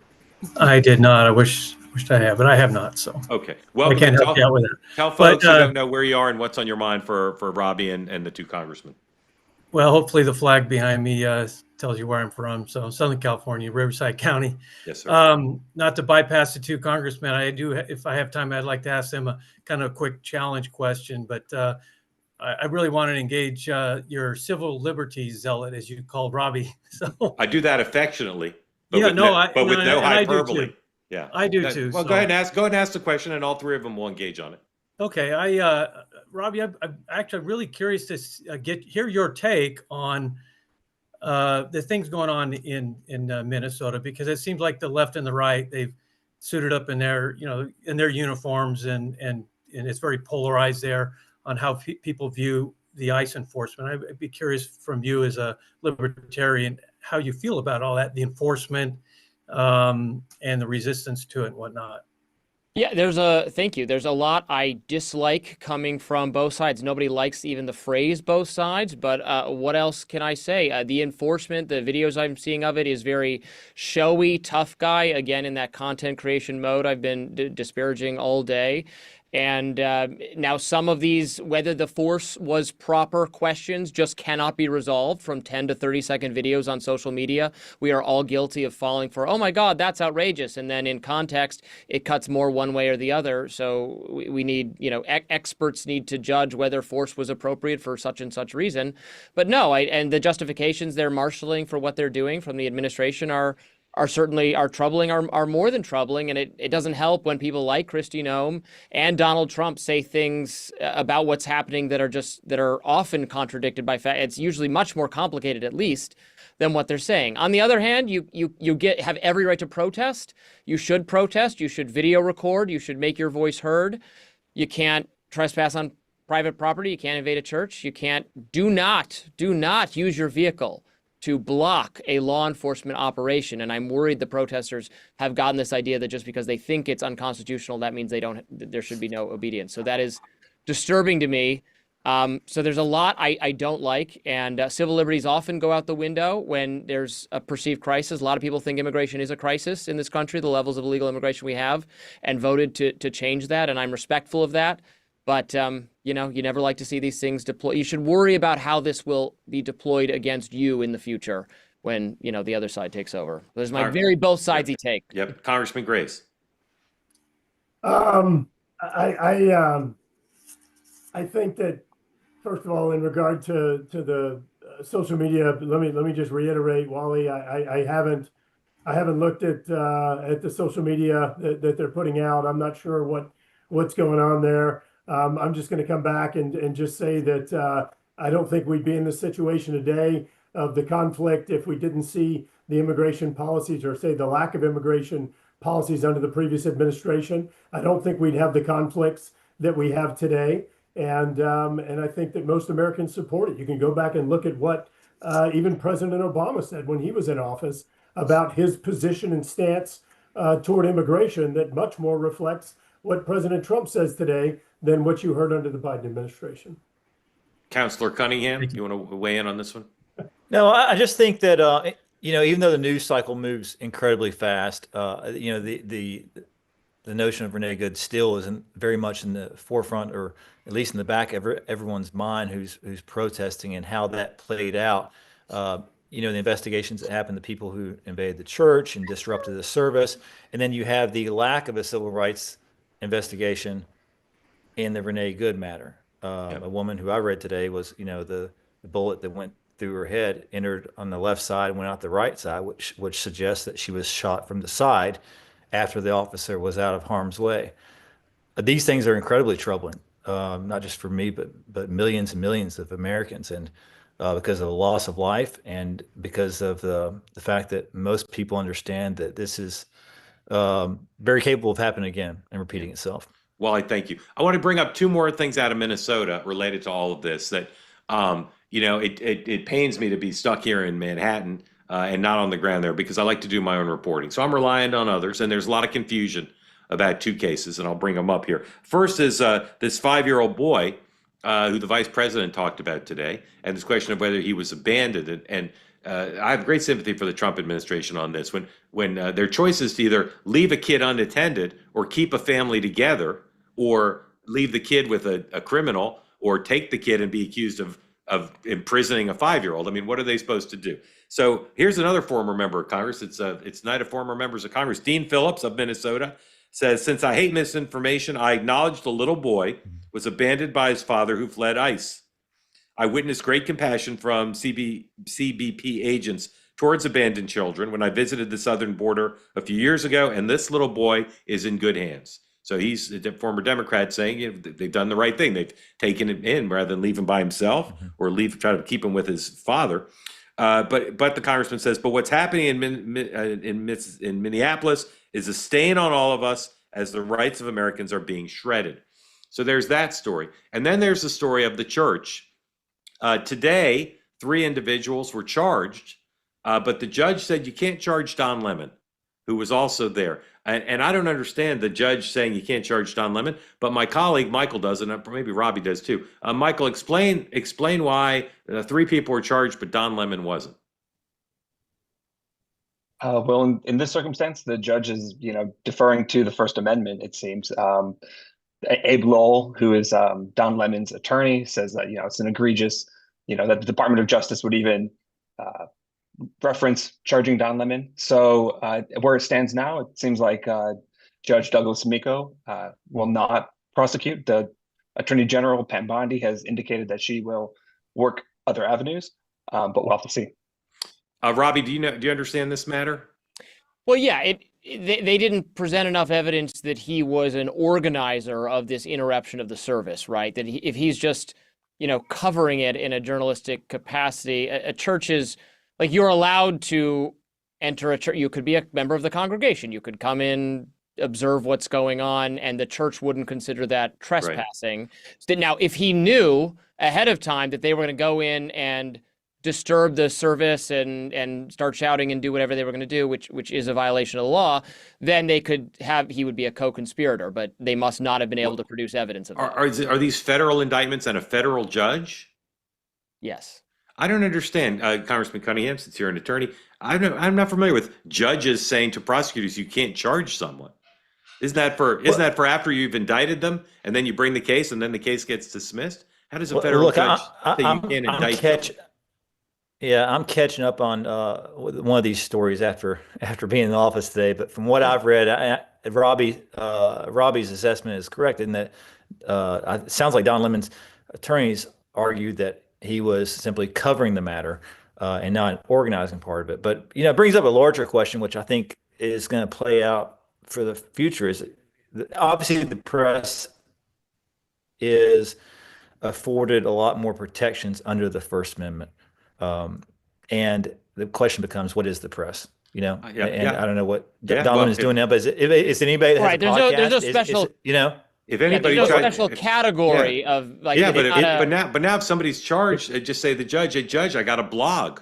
I did not. I wished I had, but I have not. So Okay. I can't help you out with that. Tell folks But, who don't know where you are and what's on your mind for Robbie and the two congressmen. Well, hopefully the flag behind me tells you where I'm from. So Southern California, Riverside County. Yes, sir. Not to bypass the two congressmen, I do, if I have time, I'd like to ask them a kind of a quick challenge question. But I really want to engage your civil liberties zealot, as you called Robbie. So I do that affectionately, but Yeah, with no, with no and I do hyperbole. too. Yeah, I do too. Well, so. go ahead and ask the question, and all three of them will engage on it. Okay, Robbie, I'm actually really curious to hear your take on the things going on in Minnesota, because it seems like the left and the right, they've suited up in their in their uniforms, and it's very polarized there on how people view the ICE enforcement. I'd be curious from you as a libertarian how you feel about all that, the enforcement and the resistance to it and whatnot. Yeah, thank you. There's a lot I dislike coming from both sides. Nobody likes even the phrase both sides, but what else can I say? The enforcement, the videos I'm seeing of it is very showy, tough guy, again, in that content creation mode I've been disparaging all day. And now some of these, whether the force was proper questions, just cannot be resolved from 10 to 30-second videos on social media. We are all guilty of falling for, oh my God, that's outrageous. And then in context, it cuts more one way or the other. So we need, experts need to judge whether force was appropriate for such and such reason. But no, and the justifications they're marshaling for what they're doing from the administration are certainly troubling, are more than troubling. And it doesn't help when people like Kristi Noem and Donald Trump say things about what's happening that are often contradicted by fact. It's usually much more complicated, at least, than what they're saying. On the other hand, you have every right to protest. You should protest. You should video record. You should make your voice heard. You can't trespass on private property. You can't invade a church. You can't. Do not use your vehicle to block a law enforcement operation. And I'm worried the protesters have gotten this idea that just because they think it's unconstitutional, that means there should be no obedience. So that is disturbing to me. So there's a lot I don't like, and civil liberties often go out the window when there's a perceived crisis. A lot of people think immigration is a crisis in this country, the levels of illegal immigration we have, and voted to change that. And I'm respectful of that. But, you never like to see these things deployed. You should worry about how this will be deployed against you in the future when, the other side takes over. There's my very both sidesy take. Yep. Congressman Grace. I think that, first of all, in regard to the social media, let me just reiterate, Wally, I haven't looked at the social media that they're putting out. I'm not sure what's going on there. I'm just going to come back and just say that I don't think we'd be in this situation today of the conflict if we didn't see the immigration policies, or say the lack of immigration policies under the previous administration. I don't think we'd have the conflicts that we have today. And I think that most Americans support it. You can go back and look at what even President Obama said when he was in office about his position and stance toward immigration that much more reflects what President Trump says today than what you heard under the Biden administration. Counselor Cunningham, you want to weigh in on this one? No, I just think that even though the news cycle moves incredibly fast, the notion of Renee Good still isn't very much in the forefront, or at least in the back of everyone's mind who's protesting, and how that played out. The investigations that happened, the people who invaded the church and disrupted the service, and then you have the lack of a civil rights investigation in the Renee Good matter. A woman who I read today was, the bullet that went through her head entered on the left side and went out the right side, which suggests that she was shot from the side after the officer was out of harm's way. These things are incredibly troubling, not just for me, but millions and millions of Americans, and because of the loss of life, and because of the fact that most people understand that this is very capable of happening again and repeating itself. Well, I thank you. I want to bring up two more things out of Minnesota related to all of this that, it pains me to be stuck here in Manhattan and not on the ground there, because I like to do my own reporting. So I'm reliant on others, and there's a lot of confusion about two cases, and I'll bring them up here. First is this 5-year-old boy who the vice president talked about today, and this question of whether he was abandoned. And I have great sympathy for the Trump administration on this. When their choice is to either leave a kid unattended or keep a family together, or leave the kid with a criminal, or take the kid and be accused of imprisoning a 5-year-old. I mean, what are they supposed to do? So here's another former member of Congress. It's Night of Former Members of Congress. Dean Phillips of Minnesota says, "Since I hate misinformation, I acknowledge the little boy was abandoned by his father who fled ICE. I witnessed great compassion from CBP agents towards abandoned children when I visited the southern border a few years ago, and this little boy is in good hands." So he's a former Democrat saying they've done the right thing. They've taken him in rather than leave him by himself, or try to keep him with his father. But the congressman says, but what's happening in Minneapolis is a stain on all of us as the rights of Americans are being shredded. So there's that story. And then there's the story of the church. Today, 3 individuals were charged, but the judge said you can't charge Don Lemon, who was also there. And I don't understand the judge saying you can't charge Don Lemon, but my colleague Michael does, and maybe Robbie does too. Michael, explain why 3 people were charged, but Don Lemon wasn't. Well, in this circumstance, the judge is, deferring to the First Amendment, it seems. Abe Lowell, who is Don Lemon's attorney, says that, it's an egregious, that the Department of Justice would even reference charging Don Lemon. So where it stands now, it seems like Judge Douglas Miko will not prosecute. The Attorney General, Pam Bondi, has indicated that she will work other avenues, but we'll have to see. Robbie, do you understand this matter? Well, yeah, they didn't present enough evidence that he was an organizer of this interruption of the service, right? That if he's just, covering it in a journalistic capacity, a church is like, you're allowed to enter a church. You could be a member of the congregation. You could come in, observe what's going on, and the church wouldn't consider that trespassing. Right. Now, if he knew ahead of time that they were going to go in and disturb the service and start shouting and do whatever they were going to do, which is a violation of the law, then he would be a co-conspirator, but they must not have been able to produce evidence of that. Are these federal indictments and a federal judge? Yes. I don't understand, Congressman Cunningham, since you're an attorney. I'm not familiar with judges saying to prosecutors, you can't charge someone. Isn't that for after you've indicted them and then you bring the case and then the case gets dismissed? How does a federal judge say you can't indict them? Yeah, I'm catching up on one of these stories after being in the office today. But from what I've read, Robbie's assessment is correct in that it sounds like Don Lemon's attorneys argued that he was simply covering the matter and not an organizing part of it. But it brings up a larger question, which I think is going to play out for the future. Is obviously the press is afforded a lot more protections under the First Amendment. And the question becomes, what is the press? I don't know what Don Lemon is doing now, but is anybody that has a podcast? There's no special, if anybody there's no special category of like. Yeah, but now if somebody's charged, just say the judge, hey judge, I got a blog.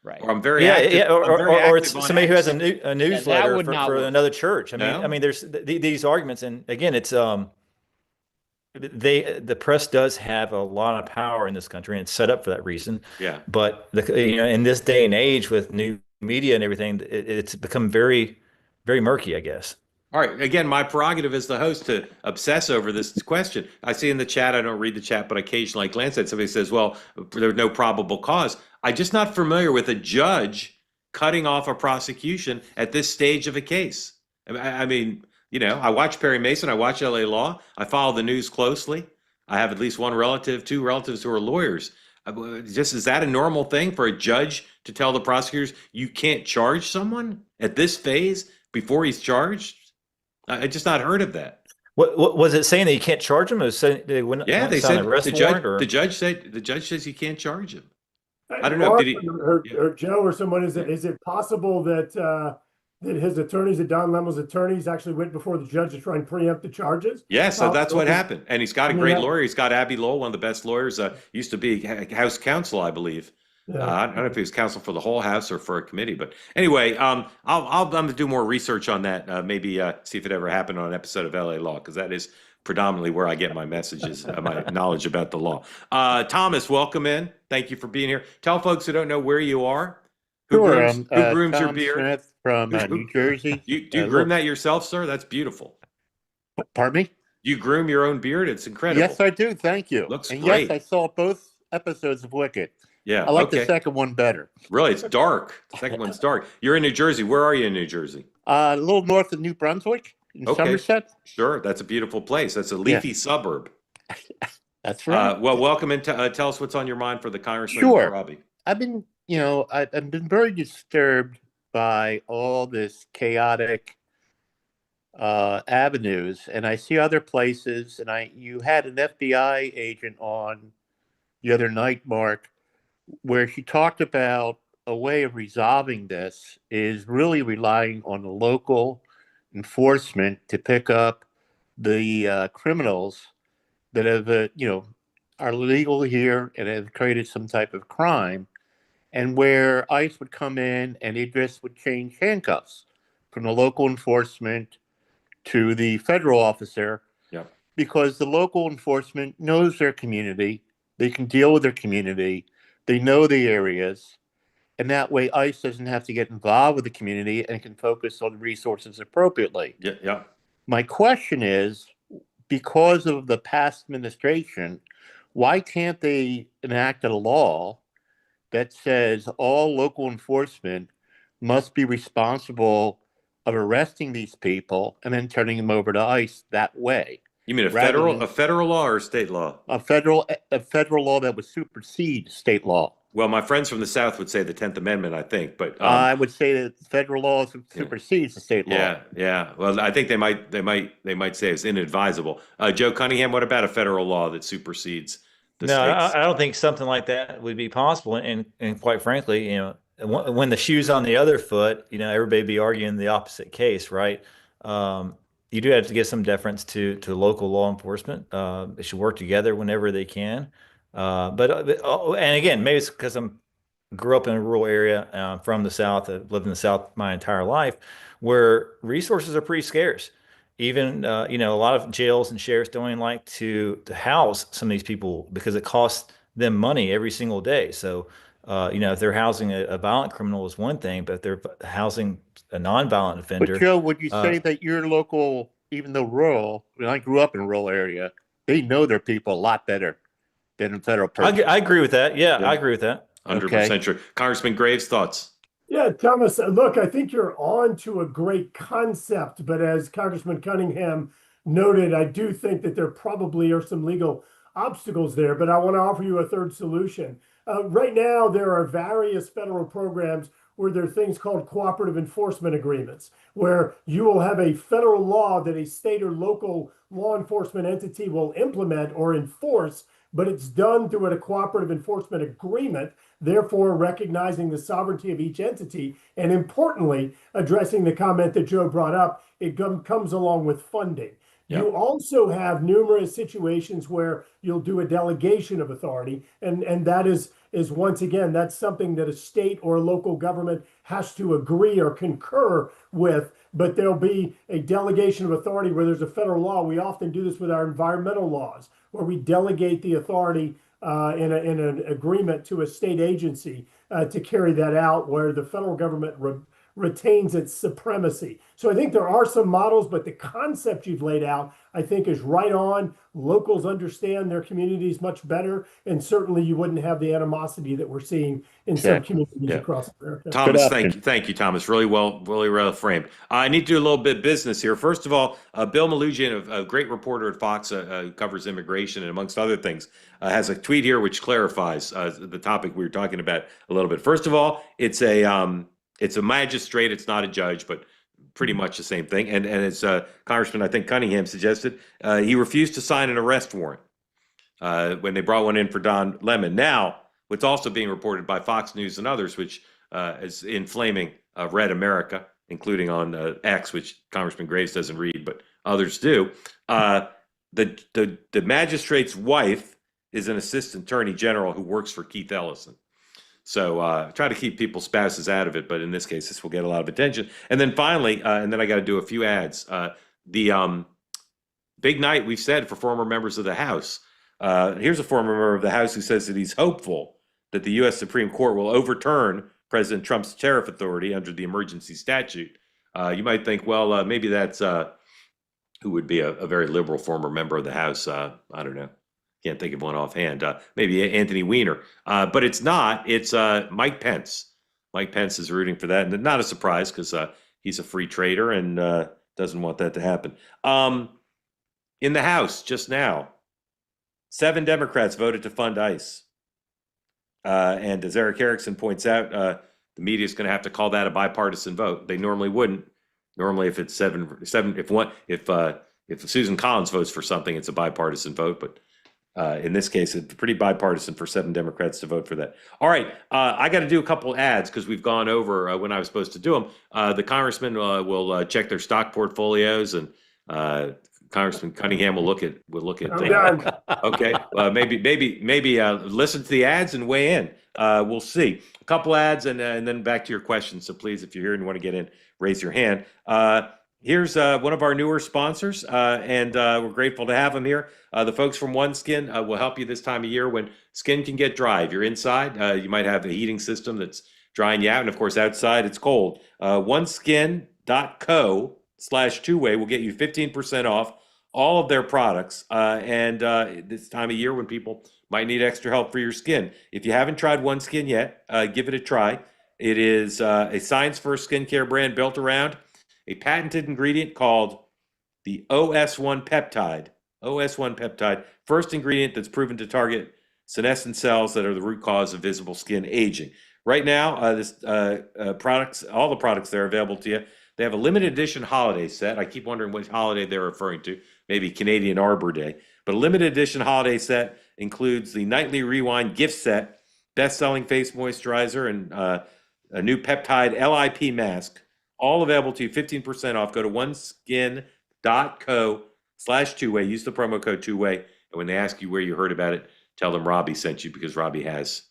Right. Or I'm very Yeah, active. yeah, I'm very or active it's on somebody who X. has a newsletter would not for work. another church. No? I mean, there's these arguments, and again, it's the press does have a lot of power in this country, and it's set up for that reason. Yeah. But in this day and age with new media and everything, it's become very, very murky, I guess. All right. Again, my prerogative as the host to obsess over this question. I see in the chat, I don't read the chat, but occasionally I glance at it, somebody says, well, there's no probable cause. I'm just not familiar with a judge cutting off a prosecution at this stage of a case. I mean, I watch Perry Mason, I watch LA Law, I follow the news closely. I have at least one relative, two relatives who are lawyers. Just is that a normal thing for a judge to tell the prosecutors you can't charge someone at this phase before he's charged? I just not heard of that. What was it saying that you can't charge them? It was saying they wouldn't Yeah, they sign said an arrest the warrant, judge. or The judge says you can't charge him. I don't know. Mark, Did he? or Joe or someone, is it possible that that his attorneys, that Don Lemel's attorneys, actually went before the judge to try and preempt the charges? Yeah, so that's what happened. And he's got a I mean, great that- lawyer. He's got Abby Lowell, one of the best lawyers. Used to be House counsel, I believe. I don't know if he was counsel for the whole House or for a committee, but anyway, I'm gonna do more research on that. Maybe see if it ever happened on an episode of LA Law, because that is predominantly where I get my messages, my knowledge about the law. Thomas, welcome in. Thank you for being here. Tell folks who don't know where you are. Who grooms your Tom beard? Smith from New Jersey. Do you groom that yourself, sir? That's beautiful. Pardon me? You groom your own beard? It's incredible. Yes, I do. Thank you. Looks and great. yes, I saw both episodes of Wicked. Yeah. I like okay. the second one better. Really, it's dark. The second one's dark. You're in New Jersey. Where are you in New Jersey? A little north of New Brunswick in Somerset. Sure. That's a beautiful place. That's a leafy suburb. That's right. Well, welcome and tell us what's on your mind for the Congressman. Sure. Robbie. I've been very disturbed by all this chaotic avenues, and I see other places. And you had an FBI agent on the other night, Mark, where she talked about a way of resolving this is really relying on the local enforcement to pick up the criminals that have, are legal here and have created some type of crime, and where ICE would come in and it just would change handcuffs from the local enforcement to the federal officer, because the local enforcement knows their community, they can deal with their community, they know the areas, and that way ICE doesn't have to get involved with the community and can focus on resources appropriately. Yeah. My question is, because of the past administration, why can't they enact a law that says all local enforcement must be responsible of arresting these people and then turning them over to ICE that way? You mean a federal law or a state law? A federal law that would supersede state law. Well, my friends from the South would say the 10th Amendment, I think, but I would say that federal law supersedes the state law. Yeah. Well, I think they might say it's inadvisable. Joe Cunningham, what about a federal law that supersedes the states? I don't think something like that would be possible. And quite frankly, when the shoe's on the other foot, everybody be arguing the opposite case, right? You do have to give some deference to local law enforcement. They should work together whenever they can. And again, maybe it's because grew up in a rural area from the South. I've lived in the South my entire life, where resources are pretty scarce. Even a lot of jails and sheriffs don't even like to house some of these people because it costs them money every single day. So if they're housing a violent criminal is one thing, but if they're housing a nonviolent offender. But Joe, would you say that your local, even though rural, when I grew up in a rural area, they know their people a lot better than a federal person? I agree with that. Yeah, I agree with that. 100% true. Congressman Graves, thoughts? Yeah, Thomas, look, I think you're on to a great concept, but as Congressman Cunningham noted, I do think that there probably are some legal obstacles there, but I want to offer you a third solution. Right now, there are various federal programs where there are things called cooperative enforcement agreements, where you will have a federal law that a state or local law enforcement entity will implement or enforce, but it's done through a cooperative enforcement agreement, therefore recognizing the sovereignty of each entity. And importantly, addressing the comment that Joe brought up, it comes along with funding. You also have numerous situations where you'll do a delegation of authority, and that is once again, that's something that a state or a local government has to agree or concur with. But there'll be a delegation of authority where there's a federal law. We often do this with our environmental laws, where we delegate the authority in an agreement to a state agency to carry that out, where the federal government retains its supremacy. So I think there are some models, but the concept you've laid out, I think, is right on. Locals understand their communities much better, and certainly you wouldn't have the animosity that we're seeing in some communities across America. Thomas, thank you, Thomas. Really well framed. I need to do a little bit of business here. First of all, Bill Malugian, a great reporter at Fox, who covers immigration and amongst other things, has a tweet here which clarifies the topic we were talking about a little bit. First of all, it's a magistrate. It's not a judge, but pretty much the same thing. And as Congressman, I think Cunningham suggested, he refused to sign an arrest warrant when they brought one in for Don Lemon. Now, what's also being reported by Fox News and others, which is inflaming Red America, including on X, which Congressman Graves doesn't read, but others do. The magistrate's wife is an assistant attorney general who works for Keith Ellison. So try to keep people's spouses out of it, but in this case, this will get a lot of attention. And then finally, and then I got to do a few ads. The big night, we've said, for former members of the House. Here's a former member of the House who says that he's hopeful that the U.S. Supreme Court will overturn President Trump's tariff authority under the emergency statute. You might think, well, maybe that's who would be a very liberal former member of the House. I don't know. Can't think of one offhand. Maybe Anthony Weiner, but it's not. It's Mike Pence. Mike Pence is rooting for that, and not a surprise because he's a free trader and doesn't want that to happen. In the House just now, 7 Democrats voted to fund ICE, and as Eric Erickson points out, the media is going to have to call that a bipartisan vote. They normally wouldn't. Normally, if it's if Susan Collins votes for something, it's a bipartisan vote, but. In this case, it's pretty bipartisan for 7 Democrats to vote for that. All right, I got to do a couple ads because we've gone over when I was supposed to do them. The congressman will check their stock portfolios, and Congressman Cunningham will look at. Okay, maybe listen to the ads and weigh in. We'll see. A couple ads, and then back to your questions. So please, if you're here and want to get in, raise your hand. Here's one of our newer sponsors, and we're grateful to have them here. The folks from OneSkin will help you this time of year when skin can get dry. If you're inside, you might have a heating system that's drying you out, and of course outside it's cold. OneSkin.co/two-way will get you 15% off all of their products, and this time of year when people might need extra help for your skin. If you haven't tried OneSkin yet, give it a try. It is a science-first skincare brand built around a patented ingredient called the OS1 peptide. OS1 peptide, first ingredient that's proven to target senescent cells that are the root cause of visible skin aging. Right now, all the products that are available to you, they have a limited edition holiday set. I keep wondering which holiday they're referring to, maybe Canadian Arbor Day. But a limited edition holiday set includes the Nightly Rewind gift set, best-selling face moisturizer, and a new peptide LIP mask. All available to you, 15% off. Go to oneskin.co/two-way. Use the promo code two-way. And when they ask you where you heard about it, tell them Robbie sent you because Robbie has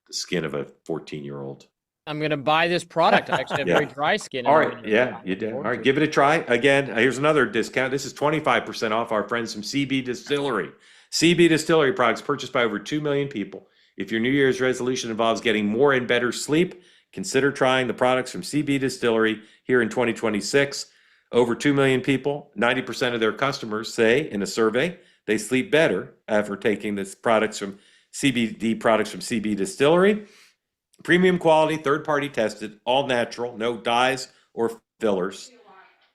the skin of a 14-year-old. I'm going to buy this product. I actually have very dry skin. All right. Yeah, you did. All right. Give it a try. Again, here's another discount. This is 25% off our friends from CB Distillery. CB Distillery products purchased by over 2 million people. If your New Year's resolution involves getting more and better sleep, consider trying the products from CB Distillery here in 2026. Over 2 million people, 90% of their customers say in a survey they sleep better after taking this products from CBD products from CB Distillery. Premium quality, third-party tested, all natural, no dyes or fillers.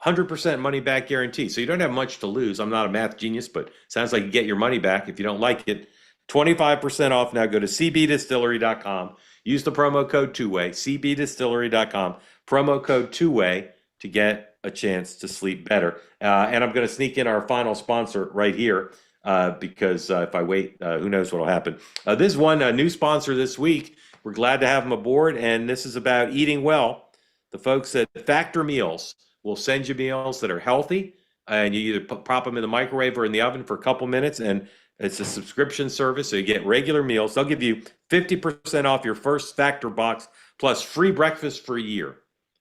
100% money back guarantee. So you don't have much to lose. I'm not a math genius, but sounds like you get your money back if you don't like it. 25% off now. Go to cbdistillery.com. Use the promo code two-way, cbdistillery.com, promo code two-way to get a chance to sleep better. And I'm going to sneak in our final sponsor right here because if I wait, who knows what will happen. This is one new sponsor this week. We're glad to have them aboard, and this is about eating well. The folks at Factor Meals will send you meals that are healthy and you either prop them in the microwave or in the oven for a couple minutes, and it's a subscription service, so you get regular meals. They'll give you 50% off your first Factor box plus free breakfast for a year.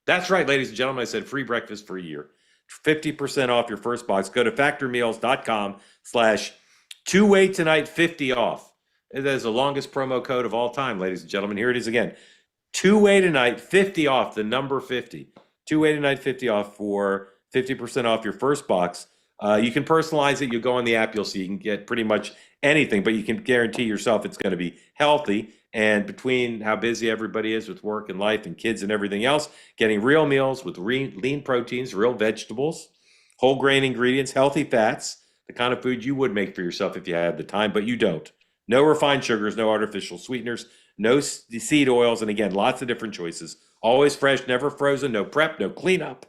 That's right, ladies and gentlemen, I said free breakfast for a year. 50% off your first box. Go to factormeals.com/two-way tonight 50 off. That is the longest promo code of all time, ladies and gentlemen. Here it is again. Two-way tonight 50 off, the number 50. Two-way tonight 50 off for 50% off your first box. You can personalize it. You go on the app, you'll see you can get pretty much anything, but you can guarantee yourself it's going to be healthy. And between how busy everybody is with work and life and kids and everything else, getting real meals with lean proteins, real vegetables, whole grain ingredients, healthy fats, the kind of food you would make for yourself if you had the time, but you don't. No refined sugars, no artificial sweeteners, no seed oils, and again, lots of different choices. Always fresh, never frozen, no prep, no cleanup,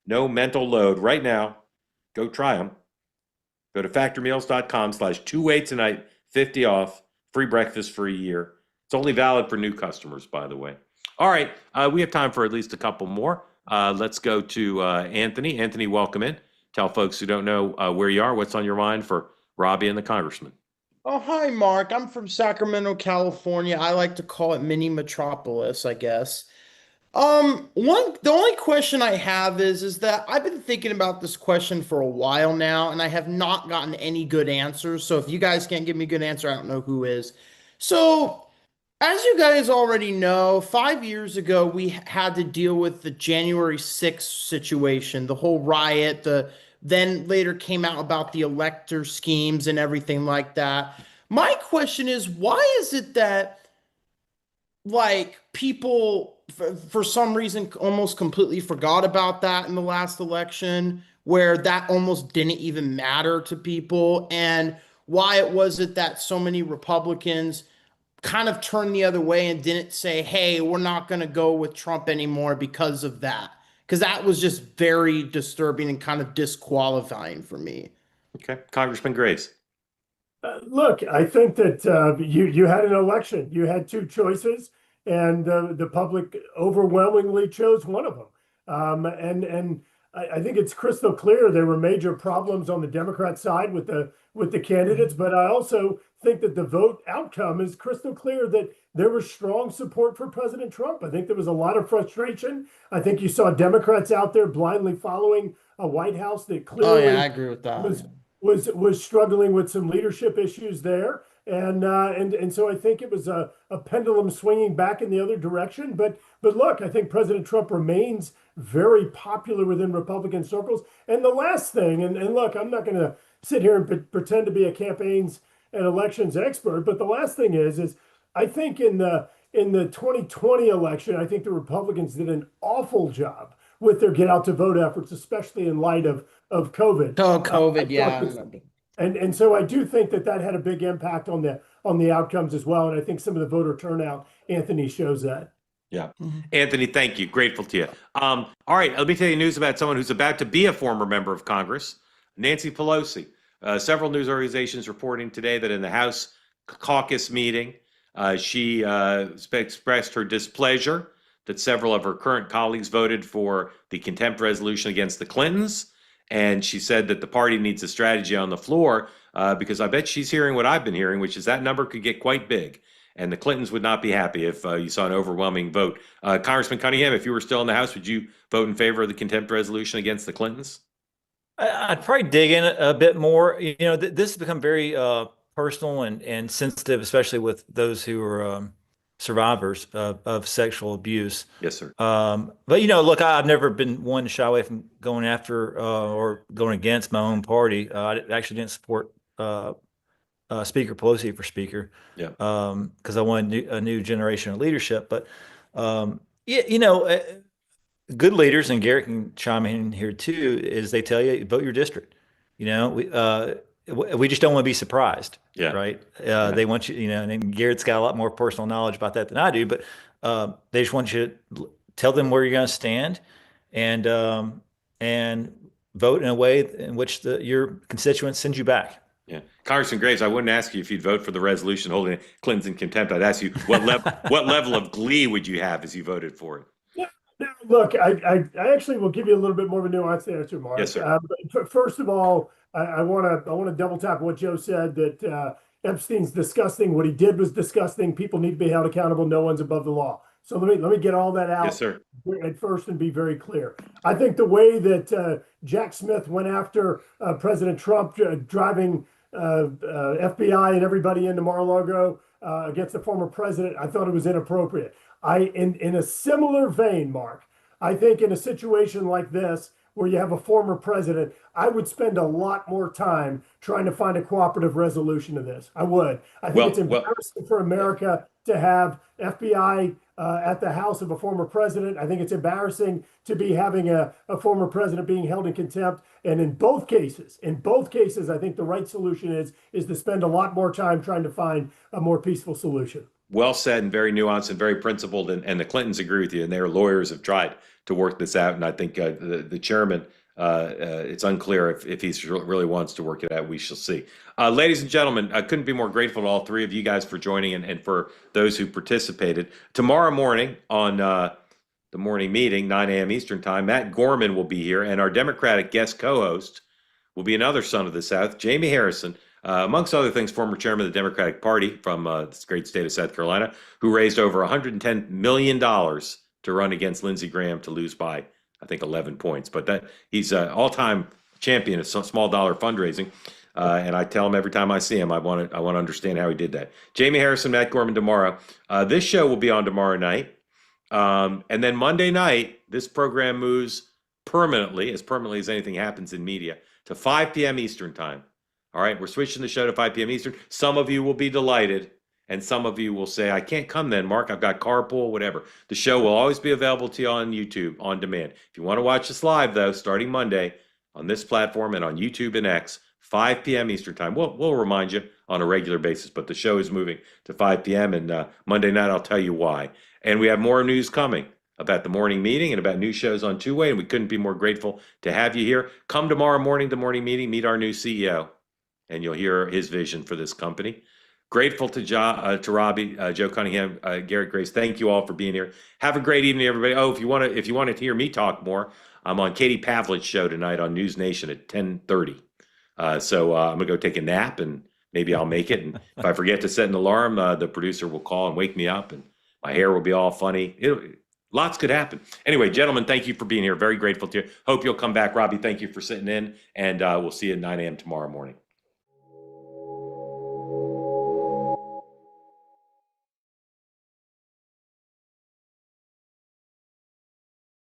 no mental load. Right now, go try them. Go to factormeals.com/two-way tonight, 50 off, free breakfast for a year. It's only valid for new customers, by the way. All right, we have time for at least a couple more. Let's go to Anthony. Anthony, welcome in. Tell folks who don't know where you are, what's on your mind for Robbie and the congressman. Oh, hi, Mark. I'm from Sacramento, California. I like to call it mini metropolis, I guess. The only question I have is that I've been thinking about this question for a while now, and I have not gotten any good answers. So if you guys can't give me a good answer, I don't know who is. So, as you guys already know, 5 years ago, we had to deal with the January 6th situation, the whole riot, then later came out about the elector schemes and everything like that. My question is, why is it that like people for some reason almost completely forgot about that in the last election, where that almost didn't even matter to people? And why was it that so many Republicans kind of turned the other way and didn't say, hey, we're not going to go with Trump anymore because of that? Because that was just very disturbing and kind of disqualifying for me. Okay, Congressman Graves. Look, I think that you had an election. You had two choices, and the public overwhelmingly chose one of them. And I think it's crystal clear there were major problems on the Democrat side with the candidates, but I also think that the vote outcome is crystal clear that there was strong support for President Trump. I think there was a lot of frustration. I think you saw Democrats out there blindly following a White House that clearly I agree with that. was struggling with some leadership issues there. And so I think it was a pendulum swinging back in the other direction. But look, I think President Trump remains very popular within Republican circles. And the last thing, and look, I'm not going to sit here and pretend to be a campaigns and elections expert, but the last thing is I think in the 2020 election, I think the Republicans did an awful job with their get out to vote efforts, especially in light of COVID. Oh, COVID, yeah. And so I do think that had a big impact on the outcomes as well. And I think some of the voter turnout, Anthony, shows that. Yeah. Mm-hmm. Anthony, thank you. Grateful to you. All right. Let me tell you news about someone who's about to be a former member of Congress, Nancy Pelosi. Several news organizations reporting today that in the House caucus meeting, she expressed her displeasure that several of her current colleagues voted for the contempt resolution against the Clintons. And she said that the party needs a strategy on the floor because I bet she's hearing what I've been hearing, which is that number could get quite big. And the Clintons would not be happy if you saw an overwhelming vote. Congressman Cunningham, if you were still in the House, would you vote in favor of the contempt resolution against the Clintons? I'd probably dig in a bit more. You know, this has become very personal and sensitive, especially with those who are survivors of sexual abuse. Yes, sir. But, you know, look, I've never been one to shy away from going after or going against my own party. I actually didn't support Speaker Pelosi for Speaker. Yeah. Because I wanted a new generation of leadership. But, yeah, you know, good leaders, and Garrett can chime in here too, is they tell you vote your district. You know, we just don't want to be surprised. Yeah. Right. They want you, you know, and Garrett's got a lot more personal knowledge about that than I do, but they just want you to tell them where you're going to stand and vote in a way in which your constituents send you back. Yeah. Congressman Graves, I wouldn't ask you if you'd vote for the resolution holding Clintons in contempt. I'd ask you what level of glee would you have as you voted for it? Now, Look, I actually will give you a little bit more of a nuanced answer, Mark. Yes, sir. First of all, I want to double tap what Joe said, that Epstein's disgusting. What he did was disgusting. People need to be held accountable. No one's above the law. So let me get all that out Yes, sir. at first and be very clear. I think the way that Jack Smith went after President Trump, driving FBI and everybody into Mar-a-Lago against the former president, I thought it was inappropriate. In a similar vein, Mark, I think in a situation like this, where you have a former president, I would spend a lot more time trying to find a cooperative resolution to this. I would. I think it's embarrassing for America to have FBI at the house of a former president. I think it's embarrassing to be having a former president being held in contempt. And in both cases, I think the right solution is to spend a lot more time trying to find a more peaceful solution. Well said, and very nuanced and very principled. And the Clintons agree with you, and their lawyers have tried to work this out. And I think the chairman, it's unclear if he really wants to work it out. We shall see. Ladies and gentlemen, I couldn't be more grateful to all three of you guys for joining and for those who participated. Tomorrow morning on the morning meeting, 9 a.m. Eastern time, Matt Gorman will be here, and our Democratic guest co-host will be another son of the South, Jamie Harrison. Amongst other things, former chairman of the Democratic Party from this great state of South Carolina, who raised over $110 million to run against Lindsey Graham to lose by, I think, 11 points. But he's an all-time champion of small dollar fundraising. And I tell him every time I see him, I want to understand how he did that. Jamie Harrison, Matt Gorman tomorrow. This show will be on tomorrow night. And then Monday night, this program moves permanently as anything happens in media, to 5 p.m. Eastern time. All right, we're switching the show to 5 p.m. Eastern. Some of you will be delighted, and some of you will say, I can't come then, Mark. I've got carpool, whatever. The show will always be available to you on YouTube on demand. If you want to watch us live, though, starting Monday on this platform and on YouTube and X, 5 p.m. Eastern time. We'll remind you on a regular basis, but the show is moving to 5 p.m. and Monday night I'll tell you why. And we have more news coming about the morning meeting and about new shows on Two Way, and we couldn't be more grateful to have you here. Come tomorrow morning to morning meeting, meet our new CEO, and you'll hear his vision for this company. Grateful to Robbie, Joe Cunningham, Garrett, Grace. Thank you all for being here. Have a great evening, everybody. Oh, if you wanted to hear me talk more, I'm on Katie Pavlich's show tonight on News Nation at 10:30. So I'm gonna go take a nap, and maybe I'll make it. And if I forget to set an alarm, the producer will call and wake me up, and my hair will be all funny. Lots could happen. Anyway, gentlemen, thank you for being here. Very grateful to you. Hope you'll come back. Robbie, thank you for sitting in, and we'll see you at 9 a.m. tomorrow morning.